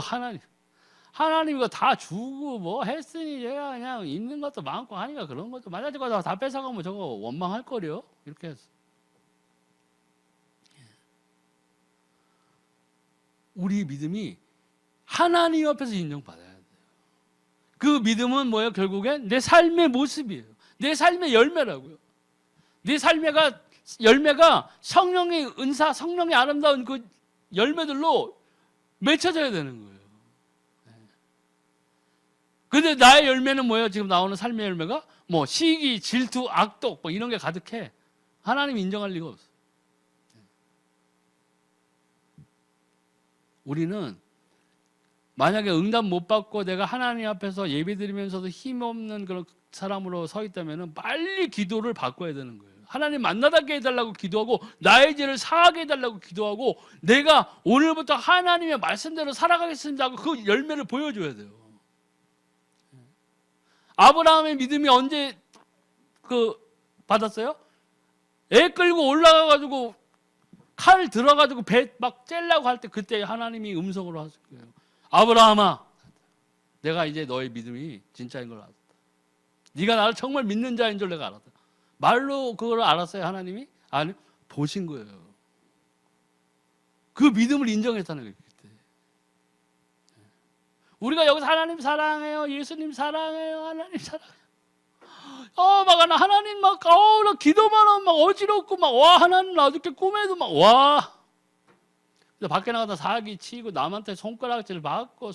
[SPEAKER 1] 하나님 이거 다 주고 뭐 했으니 제가 그냥 있는 것도 많고 하니까 그런 것도 만약에 다 뺏어가면 저거 원망할 거려. 이렇게 했어. 우리 믿음이 하나님 앞에서 인정받아야 돼요. 그 믿음은 뭐예요? 결국엔 내 삶의 모습이에요. 내 삶의 열매라고요. 내 삶의 열매가 성령의 은사, 성령의 아름다운 그 열매들로 맺혀져야 되는 거예요. 근데 나의 열매는 뭐예요? 지금 나오는 삶의 열매가 뭐 시기, 질투, 악독 뭐 이런 게 가득해. 하나님 인정할 리가 없어. 우리는 만약에 응답 못 받고 내가 하나님 앞에서 예배드리면서도 힘없는 그런 사람으로 서 있다면 빨리 기도를 바꿔야 되는 거예요. 하나님 만나게 해달라고 기도하고 나의 죄를 사하게 해달라고 기도하고 내가 오늘부터 하나님의 말씀대로 살아가겠습니다 하고 그 열매를 보여줘야 돼요. 아브라함의 믿음이 언제 받았어요? 애 끌고 올라가가지고 칼 들어가지고 배 막 째려고 할 때 그때 하나님이 음성으로 하실 거예요. 아브라함아, 내가 이제 너의 믿음이 진짜인 걸 알았다. 네가 나를 정말 믿는 자인 줄 내가 알았다. 말로 그걸 알았어요, 하나님이? 아니, 보신 거예요. 그 믿음을 인정했다는 거예요, 그때. 우리가 여기서 하나님 사랑해요, 예수님 사랑해요, 하나님 사랑해요. 하나님 나 기도만 하면 막 어지럽고 하나님 나 어저께 꿈에도 밖에 나가다 사기 치고 남한테 손가락질 받고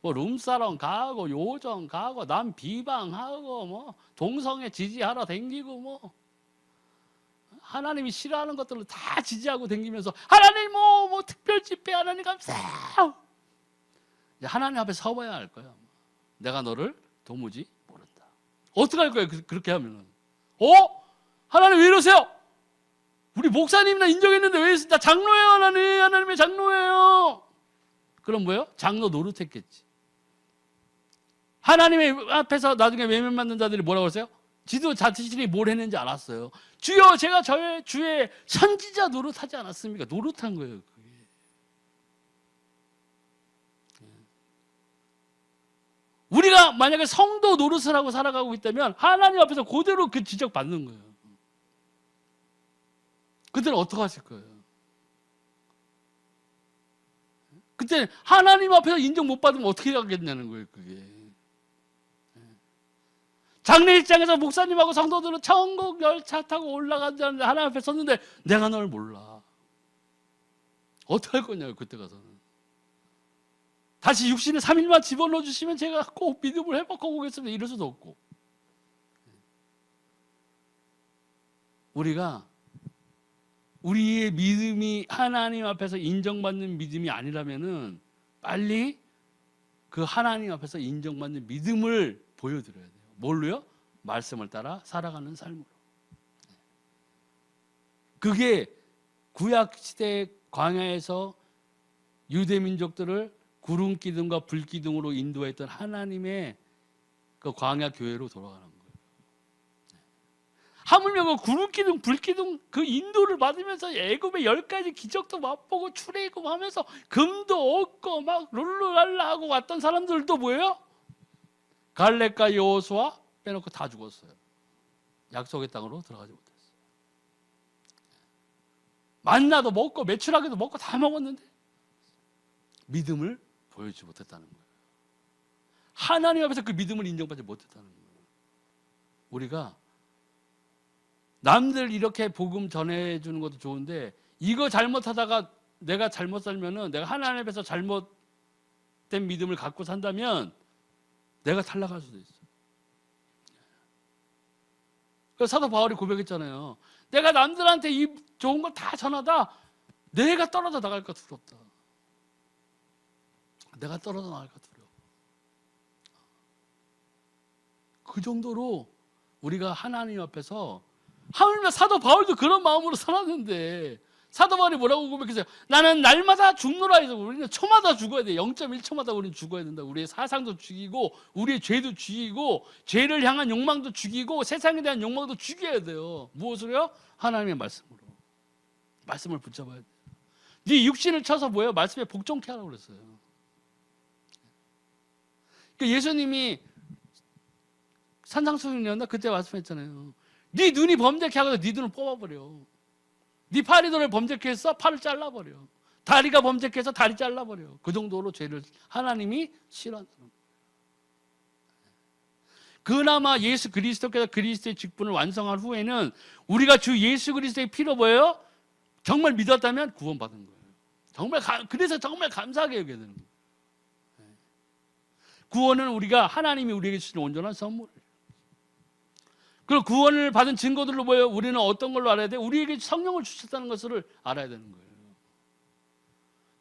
[SPEAKER 1] 룸사롱 가고 요정 가고 남 비방하고 동성애 지지하러 댕기고 하나님이 싫어하는 것들을 다 지지하고 댕기면서 하나님 특별 집회 하나님 감사. 하나님 앞에 서봐야 할 거야. 내가 너를 도무지 모른다. 어떻게 할 거예요? 그렇게 하면은 하나님 왜 이러세요? 우리 목사님이나 인정했는데 왜 나 장로예요? 하나님의 장로예요. 그럼 뭐예요? 장로 노릇했겠지. 하나님의 앞에서 나중에 외면받는 자들이 뭐라고 그랬어요? 지도 자신이 뭘 했는지 알았어요. 주여, 제가 저의 주의 선지자 노릇하지 않았습니까? 노릇한 거예요. 그게. 우리가 만약에 성도 노릇을 하고 살아가고 있다면 하나님 앞에서 그대로 그 지적 받는 거예요. 그때는 어떻게 하실 거예요? 그때 하나님 앞에서 인정 못 받으면 어떻게 하겠냐는 거예요. 그게. 장례식장에서 목사님하고 성도들은 천국 열차 타고 올라간다는데 하나님 앞에 섰는데 내가 널 몰라. 어떻게 할 거냐고. 그때 가서는 다시 육신에 3일만 집어넣어 주시면 제가 꼭 믿음을 회복하고 오겠습니다. 이럴 수도 없고. 우리가 우리의 믿음이 하나님 앞에서 인정받는 믿음이 아니라면은 빨리 그 하나님 앞에서 인정받는 믿음을 보여드려야 돼요. 뭘로요? 말씀을 따라 살아가는 삶으로. 그게 구약 시대 광야에서 유대 민족들을 구름 기둥과 불 기둥으로 인도했던 하나님의 그 광야 교회로 돌아가는 거예요. 하물며 그 구름 기둥, 불 기둥 그 인도를 받으면서 애굽의 10가지 기적도 맛보고 출애굽하면서 금도 얻고 막 룰루랄라 하고 왔던 사람들도 뭐예요? 갈렙과 여호수아 빼놓고 다 죽었어요. 약속의 땅으로 들어가지 못했어요. 만나도 먹고 메추라기도 먹고 다 먹었는데 믿음을 보여주지 못했다는 거예요. 하나님 앞에서 그 믿음을 인정받지 못했다는 거예요. 우리가 남들 이렇게 복음 전해주는 것도 좋은데 이거 잘못하다가 내가 잘못 살면은 내가 하나님 앞에서 잘못된 믿음을 갖고 산다면 내가 탈락할 수도 있어요. 그래서 사도 바울이 고백했잖아요. 내가 남들한테 이 좋은 걸 다 전하다 내가 떨어져 나갈까 두렵다. 내가 떨어져 나갈까 두려워. 그 정도로 우리가 하나님 앞에서 하물며 사도 바울도 그런 마음으로 살았는데 사도 바울이 뭐라고 고백했어요? 나는 날마다 죽노라 해서 우리는 초마다 죽어야 돼. 0.1초마다 우리는 죽어야 된다. 우리의 사상도 죽이고 우리의 죄도 죽이고 죄를 향한 욕망도 죽이고 세상에 대한 욕망도 죽여야 돼요. 무엇으로요? 하나님의 말씀으로. 말씀을 붙잡아야 돼요. 네 육신을 쳐서 뭐예요? 말씀에 복종케 하라고 그랬어요. 그러니까 예수님이 산상수훈이었나? 그때 말씀했잖아요. 네 눈이 범죄케 하고서 네 눈을 뽑아버려. 네 팔이 너를 범죄케 해서 팔을 잘라버려. 다리가 범죄케 해서 다리 잘라버려. 그 정도로 죄를 하나님이 싫어하는 사람. 그나마 예수 그리스도께서 그리스도의 직분을 완성한 후에는 우리가 주 예수 그리스도의 피로 뭐예요? 정말 믿었다면 구원받은 거예요. 정말 그래서 정말 감사하게 여겨야 되는 거예요. 구원은 우리가 하나님이 우리에게 주신 온전한 선물이에요. 그리고 구원을 받은 증거들로 보여 우리는 어떤 걸로 알아야 돼? 우리에게 성령을 주셨다는 것을 알아야 되는 거예요.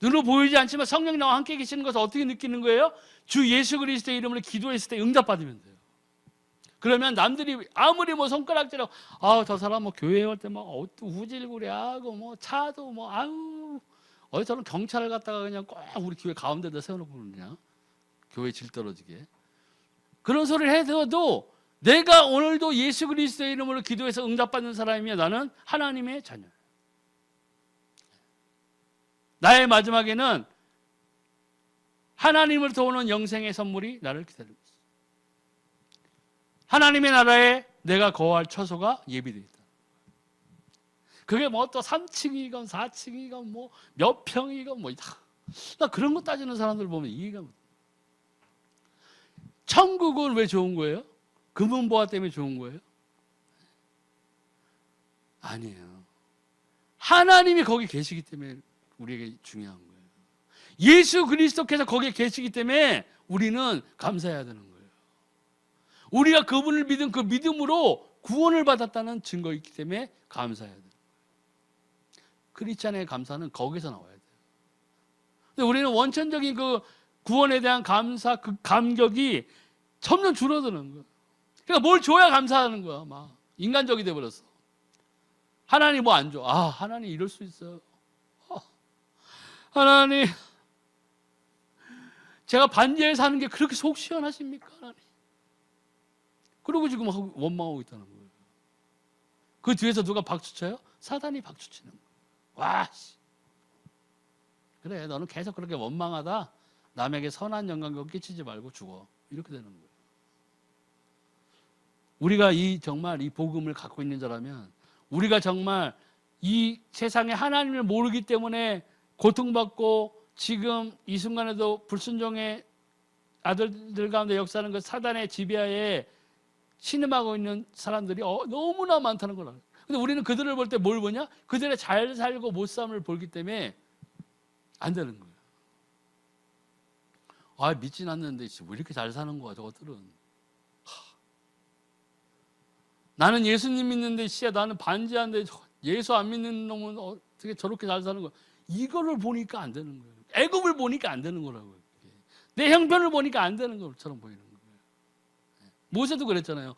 [SPEAKER 1] 눈으로 보이지 않지만 성령이 나와 함께 계시는 것을 어떻게 느끼는 거예요? 주 예수 그리스도의 이름으로 기도했을 때 응답받으면 돼요. 그러면 남들이 아무리 뭐 손가락질하고 저 사람 뭐 교회 올 때 막 우질구리하고 뭐 차도 뭐 어디 저런 경찰을 갖다가 그냥 꼭 우리 교회 가운데다 세워놓고 그러냐? 교회 질 떨어지게. 그런 소리를 해도 내가 오늘도 예수 그리스도의 이름으로 기도해서 응답받는 사람이면 나는 하나님의 자녀예요. 나의 마지막에는 하나님으로부터 오는 영생의 선물이 나를 기다리고 있어요. 하나님의 나라에 내가 거할 처소가 예비되어 있다. 그게 뭐 또 3층이건 4층이건 뭐 몇 평이건 뭐 나 그런 거 따지는 사람들 보면 이해가 못 돼. 천국은 왜 좋은 거예요? 금은보화 때문에 좋은 거예요? 아니에요. 하나님이 거기 계시기 때문에 우리에게 중요한 거예요. 예수 그리스도께서 거기에 계시기 때문에 우리는 감사해야 되는 거예요. 우리가 그분을 믿은 그 믿음으로 구원을 받았다는 증거이기 때문에 감사해야 돼요. 크리스찬의 감사는 거기서 나와야 돼요. 근데 우리는 원천적인 그 구원에 대한 감사, 그 감격이 점점 줄어드는 거예요. 그러니까 뭘 줘야 감사하는 거야. 막 인간적이 돼버렸어. 하나님 뭐 안 줘. 하나님 이럴 수 있어요. 하나님, 제가 반지하에 사는 게 그렇게 속 시원하십니까? 하나님. 그리고 지금 원망하고 있다는 거예요. 그 뒤에서 누가 박수 쳐요? 사단이 박수 치는 거예요. 와, 그래, 너는 계속 그렇게 원망하다 남에게 선한 영광을 끼치지 말고 죽어. 이렇게 되는 거예요. 우리가 정말 이 복음을 갖고 있는 자라면, 우리가 정말 이 세상에 하나님을 모르기 때문에 고통받고 지금 이 순간에도 불순종의 아들들 가운데 역사하는 그 사단의 지배하에 신음하고 있는 사람들이 너무나 많다는 걸 알아요. 근데 우리는 그들을 볼 때 뭘 보냐? 그들의 잘 살고 못 삶을 보기 때문에 안 되는 거예요. 아, 믿진 않는데 왜 이렇게 잘 사는 거야 저것들은. 나는 예수님 믿는데 나는 반지하는데 예수 안 믿는 놈은 어떻게 저렇게 잘 사는 거야. 이거를 보니까 안 되는 거예요. 애굽을 보니까 안 되는 거라고요. 내 형편을 보니까 안 되는 것처럼 보이는 거예요. 모세도 그랬잖아요.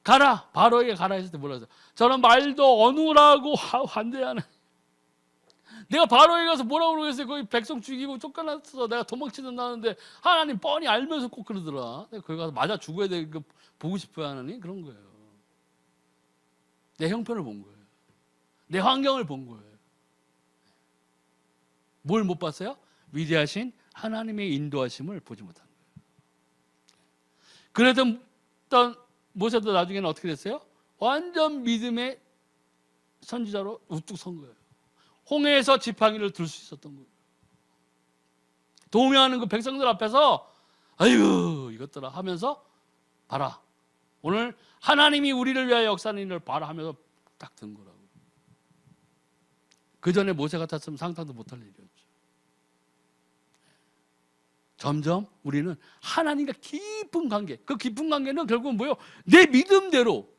[SPEAKER 1] 가라, 바로에게 가라 했을 때 뭐라 했어요? 저런 말도 어누라고 반대하는. 내가 바로에 가서 뭐라고 그러겠어요? 거기 백성 죽이고 쫓겨났어. 내가 도망치든 하는데 하나님 뻔히 알면서 꼭 그러더라. 내가 거기 가서 맞아 죽어야 돼. 보고 싶어요, 하나님? 그런 거예요. 내 형편을 본 거예요. 내 환경을 본 거예요. 뭘 못 봤어요? 위대하신 하나님의 인도하심을 보지 못한 거예요. 그랬던 모세도 나중에는 어떻게 됐어요? 완전 믿음의 선지자로 우뚝 선 거예요. 홍해에서 지팡이를 들 수 있었던 거예요. 동요하는 그 백성들 앞에서 아이고 이것들아 하면서 봐라, 오늘 하나님이 우리를 위하여 역사하는 일을 봐라 하면서 딱 든 거라고. 그 전에 모세 같았으면 상상도 못할 일이었죠. 점점 우리는 하나님과 깊은 관계, 그 깊은 관계는 결국은 뭐예요? 내 믿음대로,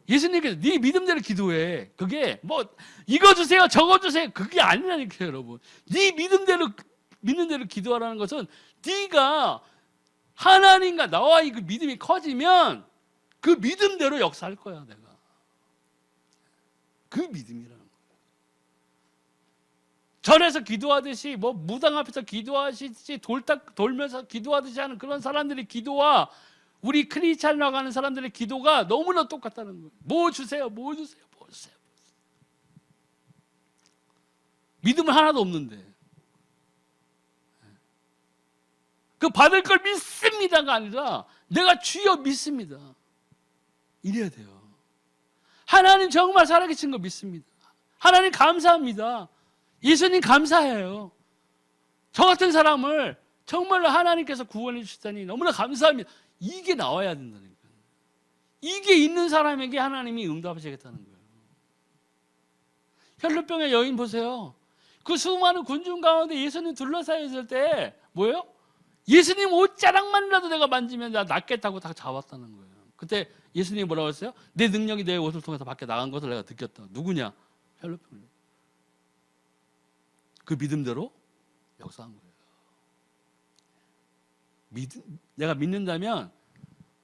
[SPEAKER 1] 예수님께서 네 믿음대로 기도해. 그게 뭐 이거 주세요 저거 주세요 그게 아니라니까요, 여러분. 네 믿음대로 믿는 대로 기도하라는 것은 네가 하나님과 나와의 그 믿음이 커지면 그 믿음대로 역사할 거야. 내가 그 믿음이라는 거야. 절에서 기도하듯이 뭐 무당 앞에서 기도하시듯이 돌면서 기도하듯이 하는 그런 사람들의 기도와 우리 크리스찬 나가는 사람들의 기도가 너무나 똑같다는 거예요. 뭐 주세요 뭐 주세요 뭐 주세요. 믿음은 하나도 없는데 그 받을 걸 믿습니다가 아니라 내가 주여 믿습니다 이래야 돼요. 하나님 정말 살아계신 거 믿습니다. 하나님 감사합니다. 예수님 감사해요. 저 같은 사람을 정말로 하나님께서 구원해 주시다니 너무나 감사합니다. 이게 나와야 된다는 거예요. 이게 있는 사람에게 하나님이 응답하시겠다는 거예요. 혈루병의 여인 보세요. 그 수많은 군중 가운데 예수님 둘러싸여 있을 때 뭐예요? 예수님 옷자락만이라도 내가 만지면 나 낫겠다고 다 잡았다는 거예요. 그때 예수님이 뭐라고 했어요? 내 능력이 내 옷을 통해서 밖에 나간 것을 내가 느꼈다. 누구냐? 혈루병. 그 믿음대로 역사한 거예요. 내가 믿는다면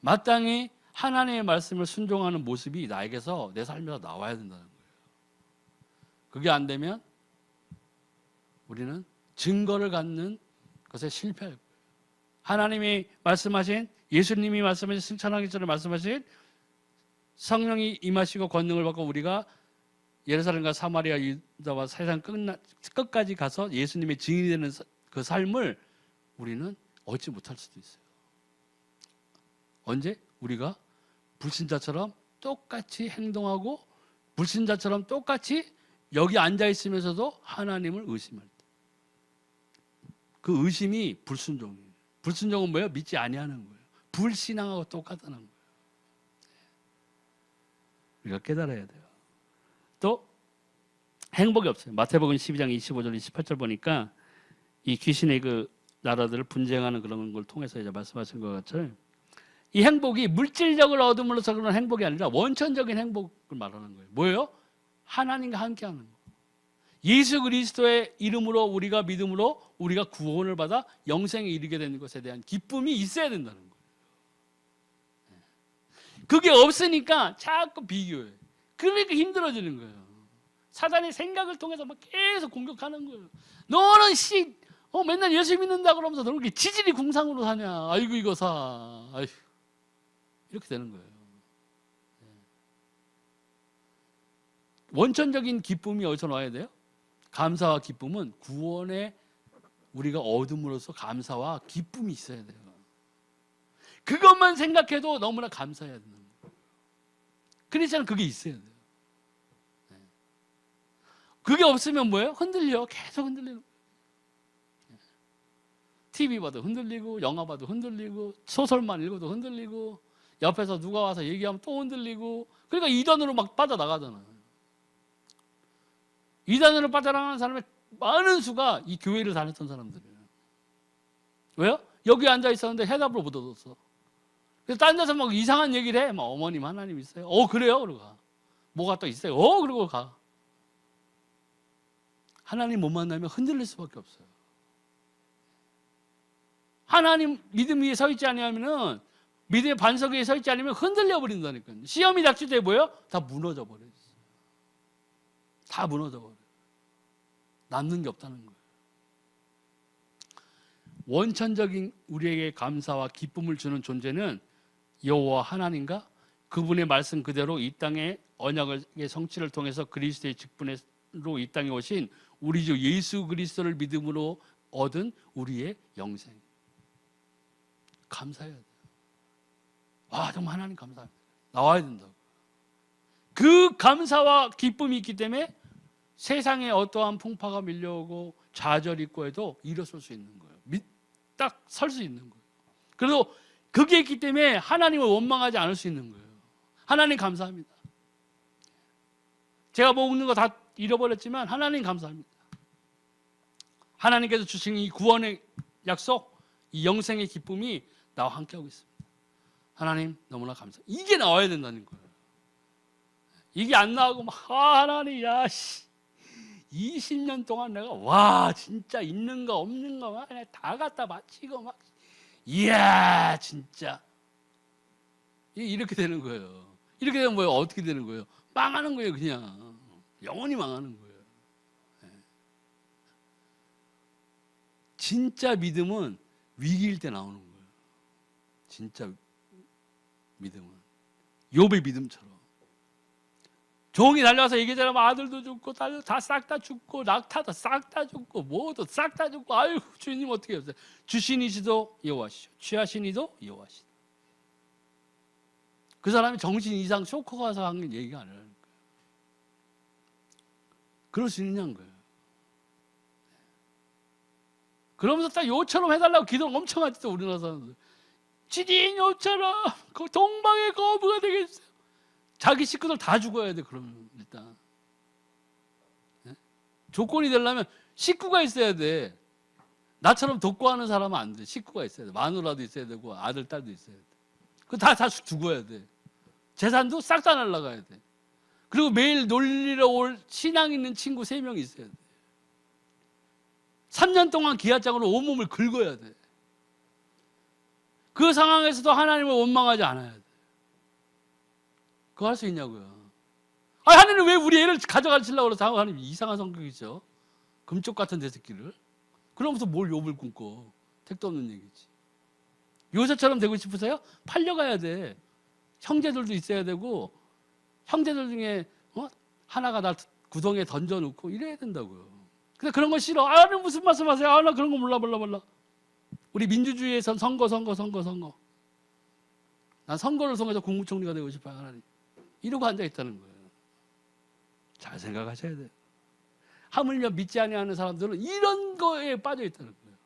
[SPEAKER 1] 마땅히 하나님의 말씀을 순종하는 모습이 나에게서 내 삶에서 나와야 된다는 거예요. 그게 안 되면 우리는 증거를 갖는 것에 실패할 거예요. 하나님이 말씀하신, 예수님이 말씀하신, 승천하기 전에 말씀하신 성령이 임하시고 권능을 받고 우리가 예루살렘과 사마리아 유다와 세상 끝까지 가서 예수님의 증인이 되는 그 삶을 우리는 얻지 못할 수도 있어요. 언제? 우리가 불신자처럼 똑같이 행동하고 불신자처럼 똑같이 여기 앉아 있으면서도 하나님을 의심할 때. 그 의심이 불순종이에요. 불순종은 뭐예요? 믿지 아니하는 거예요. 불신앙하고 똑같다는 거예요. 우리가 깨달아야 돼요. 또 행복이 없어요. 마태복음 12장 25절 28절 보니까 이 귀신의 그 나라들을 분쟁하는 그런 걸 통해서 이제 말씀하신 것 같죠. 이 행복이 물질적을 얻음으로써 그런 행복이 아니라 원천적인 행복을 말하는 거예요. 뭐예요? 하나님과 함께하는 거. 예수 그리스도의 이름으로 우리가 믿음으로 우리가 구원을 받아 영생에 이르게 되는 것에 대한 기쁨이 있어야 된다는 거예요. 그게 없으니까 자꾸 비교해. 그러니까 힘들어지는 거예요. 사단이 생각을 통해서 막 계속 공격하는 거예요. 너는 맨날 예수 믿는다 그러면서 너는 지질이 궁상으로 사냐? 아이고 이거 사. 아이고. 이렇게 되는 거예요. 원천적인 기쁨이 어디서 나와야 돼요? 감사와 기쁨은 구원에 우리가 얻음으로써 감사와 기쁨이 있어야 돼요. 그것만 생각해도 너무나 감사해야 되는 거예요. 크리스찬은 그게 있어야 돼요. 그게 없으면 뭐예요? 흔들려. 계속 흔들리는 거예요. TV 봐도 흔들리고, 영화 봐도 흔들리고, 소설만 읽어도 흔들리고, 옆에서 누가 와서 얘기하면 또 흔들리고, 그러니까 이단으로 막 빠져나가잖아요. 이단으로 빠져나가는 사람의 많은 수가 이 교회를 다녔던 사람들이에요. 왜요? 여기 앉아 있었는데 해답을 못 얻었어. 그래서 딴 데서 막 이상한 얘기를 해. 막 어머님 하나님 있어요? 그래요? 그러고 가. 뭐가 또 있어요? 그러고 가. 하나님 못 만나면 흔들릴 수밖에 없어요. 하나님 믿음 위에 서 있지 않으면, 믿음의 반석 위에 서 있지 않으면 흔들려 버린다니까요. 시험이 닥칠 때 뭐예요? 다 무너져 버려요. 다 무너져 버려요. 남는 게 없다는 거예요. 원천적인 우리에게 감사와 기쁨을 주는 존재는 여호와 하나님과 그분의 말씀 그대로 이 땅의 언약의 성취를 통해서 그리스도의 직분으로 이 땅에 오신 우리 주 예수 그리스도를 믿음으로 얻은 우리의 영생. 감사해야 돼요. 와, 정말 하나님 감사합니다. 나와야 된다고. 그 감사와 기쁨이 있기 때문에 세상에 어떠한 풍파가 밀려오고 좌절이 있고 해도 일어설 수 있는 거예요. 딱 설 수 있는 거예요. 그래도 그게 있기 때문에 하나님을 원망하지 않을 수 있는 거예요. 하나님 감사합니다. 제가 먹는 거 다 잃어버렸지만 하나님 감사합니다. 하나님께서 주신 이 구원의 약속, 이 영생의 기쁨이 나와 함께하고 있습니다. 하나님 너무나 감사합니다. 이게 나와야 된다는 거예요. 이게 안 나오고 막 하나님 20년 동안 내가 진짜 있는 거 없는 거 막 다 갖다 바치고 막 이야 진짜 이렇게 되는 거예요. 이렇게 되면 뭐예요? 어떻게 되는 거예요? 망하는 거예요. 그냥 영원히 망하는 거예요. 진짜 믿음은 위기일 때 나오는 거예요. 진짜 믿음은 욥의 믿음처럼 종이 달려와서 얘기하자면 아들도 죽고 다 싹 다 죽고 낙타도 싹 다 죽고 뭐도 싹 다 죽고 아유 주님 어떻게 해요? 주시니시도 여호와시죠. 취하시니도 여호와시죠. 그 사람이 정신 이상 쇼크가 와서 한 얘기가 아니라는 거예요. 그럴 수 있느냐는 거예요. 그러면서 딱 요처럼 해달라고 기도를 엄청 하지 또 우리나라 사람들. 지진 요처럼 그 동방의 거부가 되겠어요. 자기 식구들 다 죽어야 돼. 그러면 일단 조건이 되려면 식구가 있어야 돼. 나처럼 독고하는 사람은 안 돼. 식구가 있어야 돼. 마누라도 있어야 되고 아들 딸도 있어야 돼. 그 다 죽어야 돼. 재산도 싹 다 날라가야 돼. 그리고 매일 놀리러 올 신앙 있는 친구 3명 있어야 돼. 3년 동안 기아장으로 온몸을 긁어야 돼. 그 상황에서도 하나님을 원망하지 않아야 돼. 그거 할 수 있냐고요. 하나님 왜 우리 애를 가져가시려고 그래서 하나님 이상한 성격이죠. 금쪽 같은 대새끼를. 그러면서 뭘 욥을 꿈꿔. 택도 없는 얘기지. 요셉처럼 되고 싶으세요? 팔려가야 돼. 형제들도 있어야 되고 형제들 중에 하나가 나 구덩이에 던져놓고 이래야 된다고요. 근데 그런 거 싫어. 무슨 말씀하세요? 나 그런 거 몰라. 우리 민주주의에선 선거. 난 선거를 통해서 국무총리가 되고 싶어요. 하나님. 이러고 앉아있다는 거예요. 잘 생각하셔야 돼요. 하물며 믿지 아니하는 사람들은 이런 거에 빠져있다는 거예요.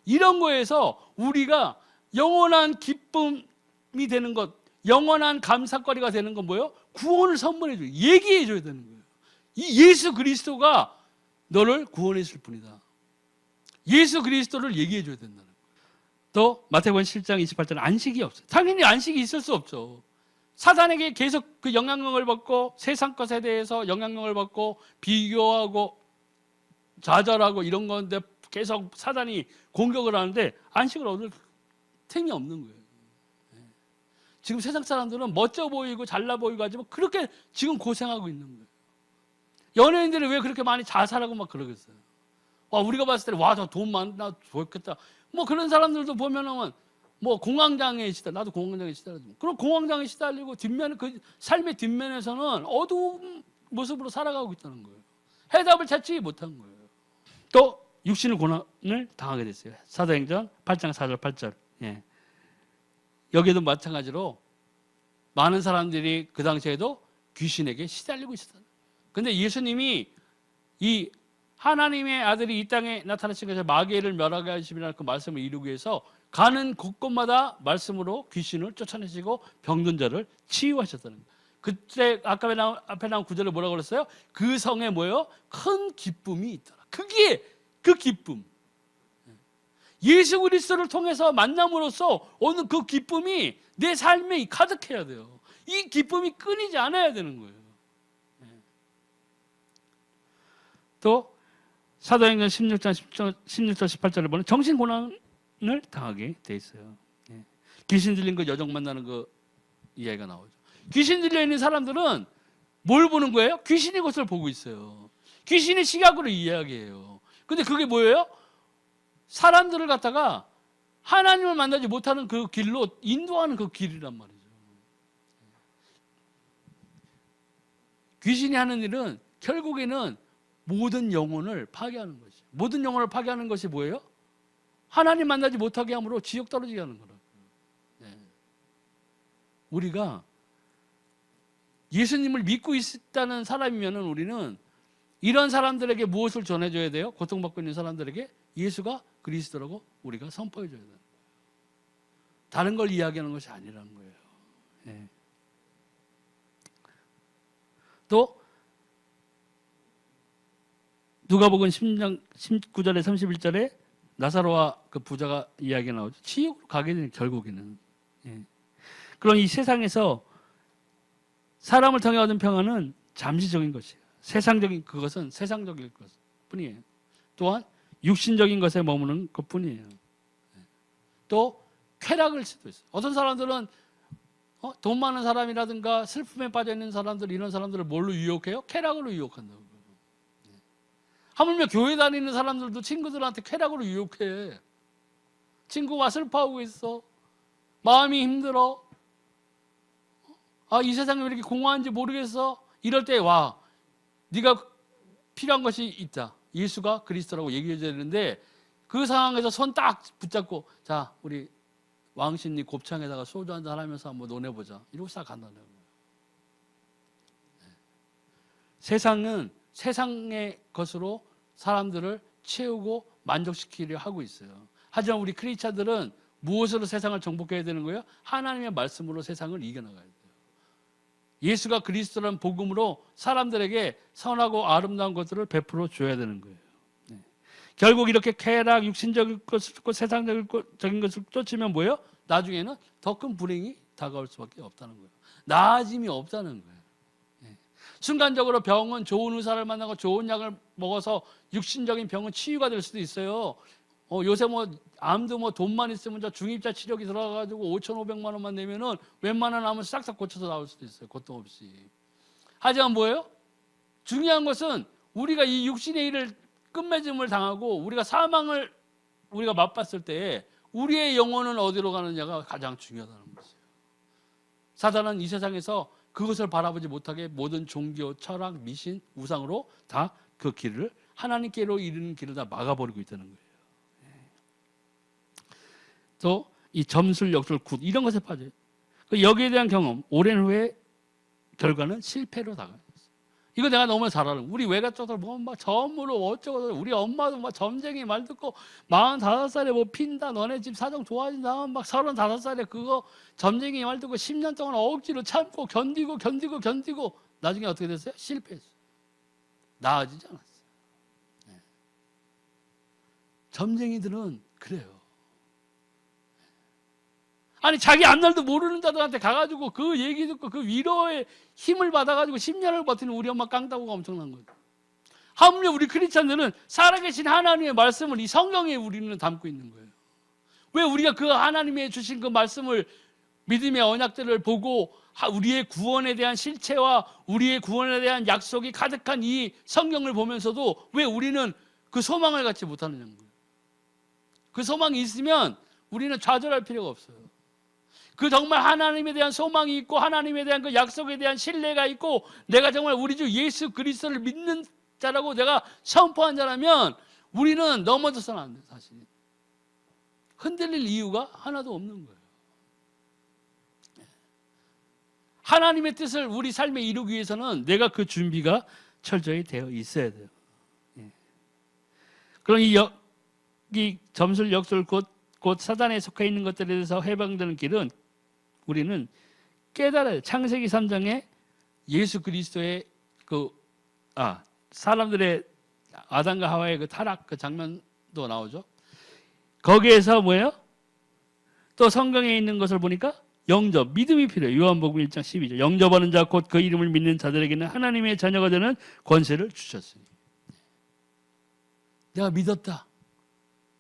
[SPEAKER 1] 이런 거에서 우리가 영원한 기쁨이 되는 것, 영원한 감사거리가 되는 건 뭐예요? 구원을 선물해줘요. 얘기해줘야 되는 거예요. 이 예수 그리스도가 너를 구원했을 뿐이다. 예수 그리스도를 얘기해줘야 된다는 거예요. 또 마태복음 7장 28절은 안식이 없어요. 당연히 안식이 있을 수 없죠. 사단에게 계속 그 영향력을 받고 세상 것에 대해서 영향력을 받고 비교하고 좌절하고 이런 건데 계속 사단이 공격을 하는데 안식을 얻을 틈이 없는 거예요. 지금 세상 사람들은 멋져 보이고 잘나 보이고 하지만 그렇게 지금 고생하고 있는 거예요. 연예인들이 왜 그렇게 많이 자살하고 막 그러겠어요? 우리가 봤을 때 저 돈 많나 좋겠다. 뭐 그런 사람들도 보면은 뭐 공황장애에 나도 공황장애에 시달렸죠. 그럼 공황장애에 시달리고 뒷면 그 삶의 뒷면에서는 어두운 모습으로 살아가고 있다는 거예요. 해답을 찾지 못한 거예요. 또 육신의 고난을 당하게 됐어요. 사도행전 8장 4절 8절. 예. 여기에도 마찬가지로 많은 사람들이 그 당시에도 귀신에게 시달리고 있었다. 근데 예수님이 이 하나님의 아들이 이 땅에 나타나신 것에 마귀를 멸하게 하심이라는 그 말씀을 이루기 위해서 가는 곳곳마다 말씀으로 귀신을 쫓아내시고 병든 자를 치유하셨다는 거예요. 그때 앞에 나온 구절을 뭐라고 그랬어요? 그 성에 뭐예요? 큰 기쁨이 있더라. 그게 그 기쁨. 예수 그리스도를 통해서 만남으로써 오는 그 기쁨이 내 삶에 가득해야 돼요. 이 기쁨이 끊이지 않아야 되는 거예요. 또 사도행전 16장 16절 18절을 보면 정신고난을 당하게 돼 있어요. 귀신 들린 그 여종 만나는 그 이야기가 나오죠. 귀신 들려 있는 사람들은 뭘 보는 거예요? 귀신의 것을 보고 있어요. 귀신의 시각으로 이야기해요. 근데 그게 뭐예요? 사람들을 갖다가 하나님을 만나지 못하는 그 길로 인도하는 그 길이란 말이죠. 귀신이 하는 일은 결국에는 모든 영혼을 파괴하는 것이에요. 모든 영혼을 파괴하는 것이 뭐예요? 하나님 만나지 못하게 함으로 지옥 떨어지게 하는 거라고요. 우리가 예수님을 믿고 있다는 사람이면 우리는 이런 사람들에게 무엇을 전해줘야 돼요? 고통받고 있는 사람들에게 예수가 그리스도라고 우리가 선포해줘야 돼요. 다른 걸 이야기하는 것이 아니라는 거예요. 또 누가복음 10장 19절에 31절에 나사로와 그 부자가 이야기가 나오죠. 지옥으로 가게 되는 결국에는. 그럼 이 세상에서 사람을 통해 얻은 평안은 잠시적인 것이에요. 세상적인 그것은 세상적일 것 뿐이에요. 또한 육신적인 것에 머무는 것 뿐이에요. 또 쾌락일 수도 있어요. 어떤 사람들은 돈 많은 사람이라든가 슬픔에 빠져 있는 사람들, 이런 사람들을 뭘로 유혹해요? 쾌락으로 유혹한다고. 하물며 교회 다니는 사람들도 친구들한테 쾌락으로 유혹해. 친구가 슬퍼하고 있어. 마음이 힘들어. 이 세상이 왜 이렇게 공허한지 모르겠어. 이럴 때 와. 네가 필요한 것이 있다. 예수가 그리스도라고 얘기해 줘야 되는데 그 상황에서 손 딱 붙잡고 자, 우리 왕십리 곱창에다가 소주 한잔 하면서 한번 논해보자. 이러고 싹 간다는 거예요. 세상은 세상의 것으로 사람들을 채우고 만족시키려 하고 있어요. 하지만 우리 크리스찬들은 무엇으로 세상을 정복해야 되는 거예요? 하나님의 말씀으로 세상을 이겨나가야 돼요. 예수가 그리스도라는 복음으로 사람들에게 선하고 아름다운 것들을 베풀어 줘야 되는 거예요. 결국 이렇게 쾌락, 육신적인 것을 쫓고 세상적인 것을 쫓으면 뭐예요? 나중에는 더 큰 불행이 다가올 수밖에 없다는 거예요. 나아짐이 없다는 거예요. 순간적으로 병은 좋은 의사를 만나고 좋은 약을 먹어서 육신적인 병은 치유가 될 수도 있어요. 요새 뭐 암도 뭐 돈만 있으면 저 중입자 치료기 들어가가지고 5,500만 원만 내면은 웬만한 암은 싹싹 고쳐서 나올 수도 있어요. 고통 없이. 하지만 뭐예요? 중요한 것은 우리가 이 육신의 일을 끝맺음을 당하고 우리가 사망을 우리가 맛봤을 때 우리의 영혼은 어디로 가느냐가 가장 중요하다는 것이에요. 사단은 이 세상에서 그것을 바라보지 못하게 모든 종교, 철학, 미신, 우상으로 다 그 길을 하나님께로 이르는 길을 다 막아버리고 있다는 거예요. 또 이 점술, 역술, 굿 이런 것에 빠져요. 여기에 대한 경험, 오랜 후에 결과는 실패로 다가요. 이거 내가 너무 잘 알아. 우리 외가족들 보면 막 전무로 어쩌고 우리 엄마도 막 점쟁이 말 듣고 45살에 뭐 핀다. 너네 집 사정 좋아진다. 막 35살에 그거 점쟁이 말 듣고 10년 동안 억지로 참고 견디고 나중에 어떻게 됐어요? 실패했어요. 나아지지 않았어요. 점쟁이들은 그래요. 아니 자기 앞날도 모르는 자들한테 가가지고 그 얘기 듣고 그 위로의 힘을 받아가지고 10년을 버티는 우리 엄마 깡따구가 엄청난 거예요. 하물며 우리 크리스찬들은 살아계신 하나님의 말씀을 이 성경에 우리는 담고 있는 거예요. 왜 우리가 그 하나님의 주신 그 말씀을 믿음의 언약들을 보고 우리의 구원에 대한 실체와 우리의 구원에 대한 약속이 가득한 이 성경을 보면서도 왜 우리는 그 소망을 갖지 못하느냐는 거예요. 그 소망이 있으면 우리는 좌절할 필요가 없어요. 그 정말 하나님에 대한 소망이 있고 하나님에 대한 그 약속에 대한 신뢰가 있고 내가 정말 우리 주 예수 그리스도를 믿는 자라고 내가 선포한 자라면 우리는 넘어져서는 안 돼요. 사실 흔들릴 이유가 하나도 없는 거예요. 하나님의 뜻을 우리 삶에 이루기 위해서는 내가 그 준비가 철저히 되어 있어야 돼요. 그럼 이 점술, 역술, 곧 사단에 속해 있는 것들에 대해서 해방되는 길은 우리는 깨달아요. 창세기 3장에 예수 그리스도의 사람들의 아담과 하와의 그 타락 그 장면도 나오죠. 거기에서 뭐예요? 또 성경에 있는 것을 보니까 영접, 믿음이 필요해요. 요한복음 1장 12절. 영접하는 자 곧 그 이름을 믿는 자들에게는 하나님의 자녀가 되는 권세를 주셨으니. 내가 믿었다.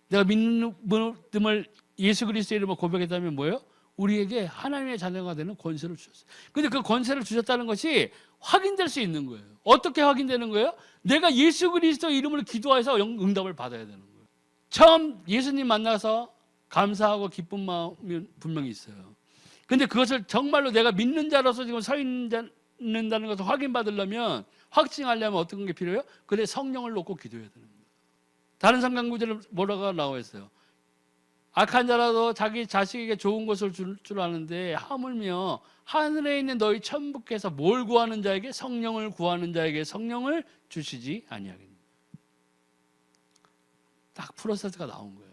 [SPEAKER 1] 내가 믿는 믿음을 예수 그리스도의 이름으로 고백했다면 뭐예요? 우리에게 하나님의 자녀가 되는 권세를 주셨어요. 근데 그 권세를 주셨다는 것이 확인될 수 있는 거예요. 어떻게 확인되는 거예요? 내가 예수 그리스도 이름으로 기도해서 응답을 받아야 되는 거예요. 처음 예수님 만나서 감사하고 기쁜 마음이 분명히 있어요. 근데 그것을 정말로 내가 믿는 자로서 지금 서 있는다는 것을 확인받으려면, 확증하려면 어떤 게 필요해요? 그래, 성령을 놓고 기도해야 되는 거예요. 다른 성경 구절은 뭐라고 나와 있어요? 악한 자라도 자기 자식에게 좋은 것을 줄 아는데 하물며 하늘에 있는 너희 천부께서 뭘 구하는 자에게, 성령을 구하는 자에게 성령을 주시지 아니하겠느냐. 딱 프로세스가 나온 거예요.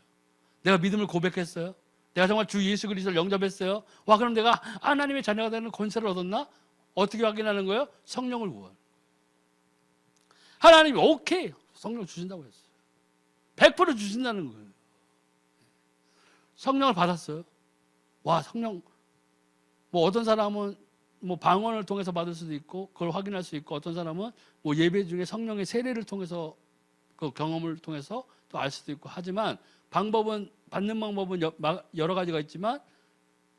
[SPEAKER 1] 내가 믿음을 고백했어요. 내가 정말 주 예수 그리스도를 영접했어요. 와, 그럼 내가 하나님의 자녀가 되는 권세를 얻었나? 어떻게 확인하는 거예요? 성령을 구하는 거예요. 하나님이 오케이, 성령 주신다고 했어요. 100% 주신다는 거예요. 성령을 받았어요. 와, 성령, 뭐 어떤 사람은 뭐 방언을 통해서 받을 수도 있고 그걸 확인할 수 있고, 어떤 사람은 뭐 예배 중에 성령의 세례를 통해서, 그 경험을 통해서 또 알 수도 있고. 하지만 받는 방법은 여러 가지가 있지만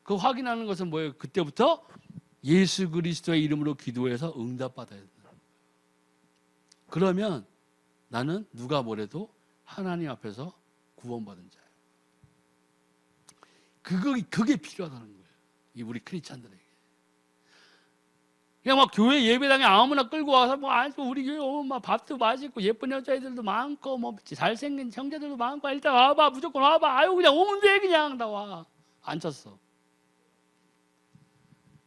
[SPEAKER 1] 그 확인하는 것은 뭐예요? 그때부터 예수 그리스도의 이름으로 기도해서 응답받아야 된다. 그러면 나는 누가 뭐래도 하나님 앞에서 구원받은 자예요. 그게 필요하다는 거예요. 이 우리 크리스찬들에게. 그냥 막 교회 예배당에 아무나 끌고 와서 뭐 우리 교회 오면 막 밥도 맛있고 예쁜 여자애들도 많고 뭐 잘생긴 형제들도 많고, 일단 와봐, 무조건 와봐. 아유, 그냥 오면 돼, 그냥 다 와. 앉혔어.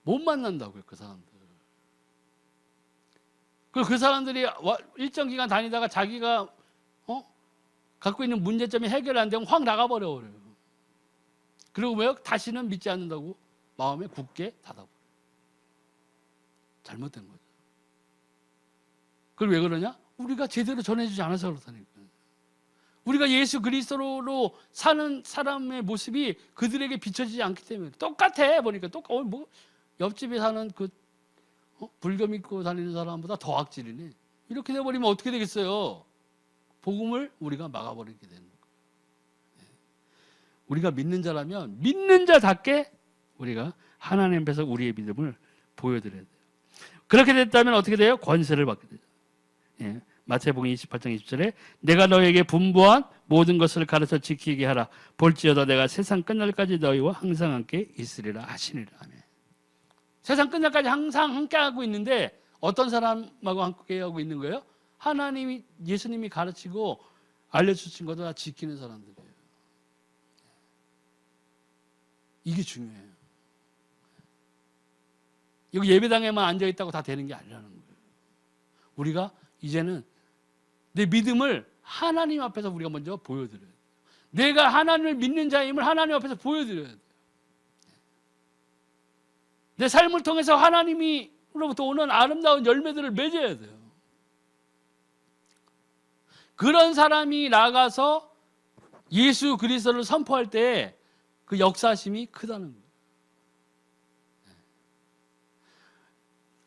[SPEAKER 1] 못 만난다고요, 그 사람들. 그리고 그 사람들이 일정 기간 다니다가 자기가 갖고 있는 문제점이 해결 안 되면 확 나가버려 버려요. 그리고 뭐요? 다시는 믿지 않는다고 마음에 굳게 닫아버려요. 잘못된 거죠. 그걸 왜 그러냐? 우리가 제대로 전해주지 않아서 그렇다니까. 우리가 예수 그리스도로 사는 사람의 모습이 그들에게 비춰지지 않기 때문에. 똑같아 보니까 뭐 옆집에 사는 그 불교 믿고 다니는 사람보다 더 악질이네. 이렇게 돼버리면 어떻게 되겠어요? 복음을 우리가 막아버리게 되는 거예요. 우리가 믿는 자라면 믿는 자답게 우리가 하나님 앞에서 우리의 믿음을 보여드려야 돼요. 그렇게 됐다면 어떻게 돼요? 권세를 받게 되죠. 예. 마태복음 28장 20절에 내가 너에게 분부한 모든 것을 가르쳐 지키게 하라. 볼지어다 내가 세상 끝날까지 너희와 항상 함께 있으리라 하시니라. 아멘. 세상 끝날까지 항상 함께 하고 있는데 어떤 사람하고 함께 하고 있는 거예요? 하나님이, 예수님이 가르치고 알려주신 것도 다 지키는 사람들이에요. 이게 중요해요. 여기 예배당에만 앉아있다고 다 되는 게 아니라는 거예요. 우리가 이제는 내 믿음을 하나님 앞에서 우리가 먼저 보여드려야 돼요. 내가 하나님을 믿는 자임을 하나님 앞에서 보여드려야 돼요. 내 삶을 통해서 하나님으로부터 오는 아름다운 열매들을 맺어야 돼요. 그런 사람이 나가서 예수 그리스도를 선포할 때 그 역사심이 크다는 거예요.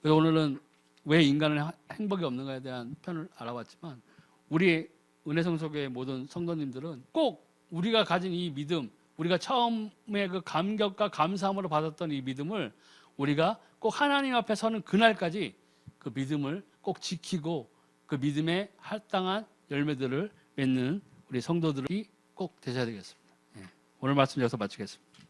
[SPEAKER 1] 그래서 오늘은 왜 인간은 행복이 없는가에 대한 편을 알아봤지만, 우리 은혜성소교회 모든 성도님들은 꼭 우리가 가진 이 믿음, 우리가 처음에 그 감격과 감사함으로 받았던 이 믿음을 우리가 꼭 하나님 앞에 서는 그날까지 그 믿음을 꼭 지키고 그 믿음에 할당한 열매들을 맺는 우리 성도들이 꼭 되셔야 되겠습니다. 오늘 말씀 여기서 마치겠습니다.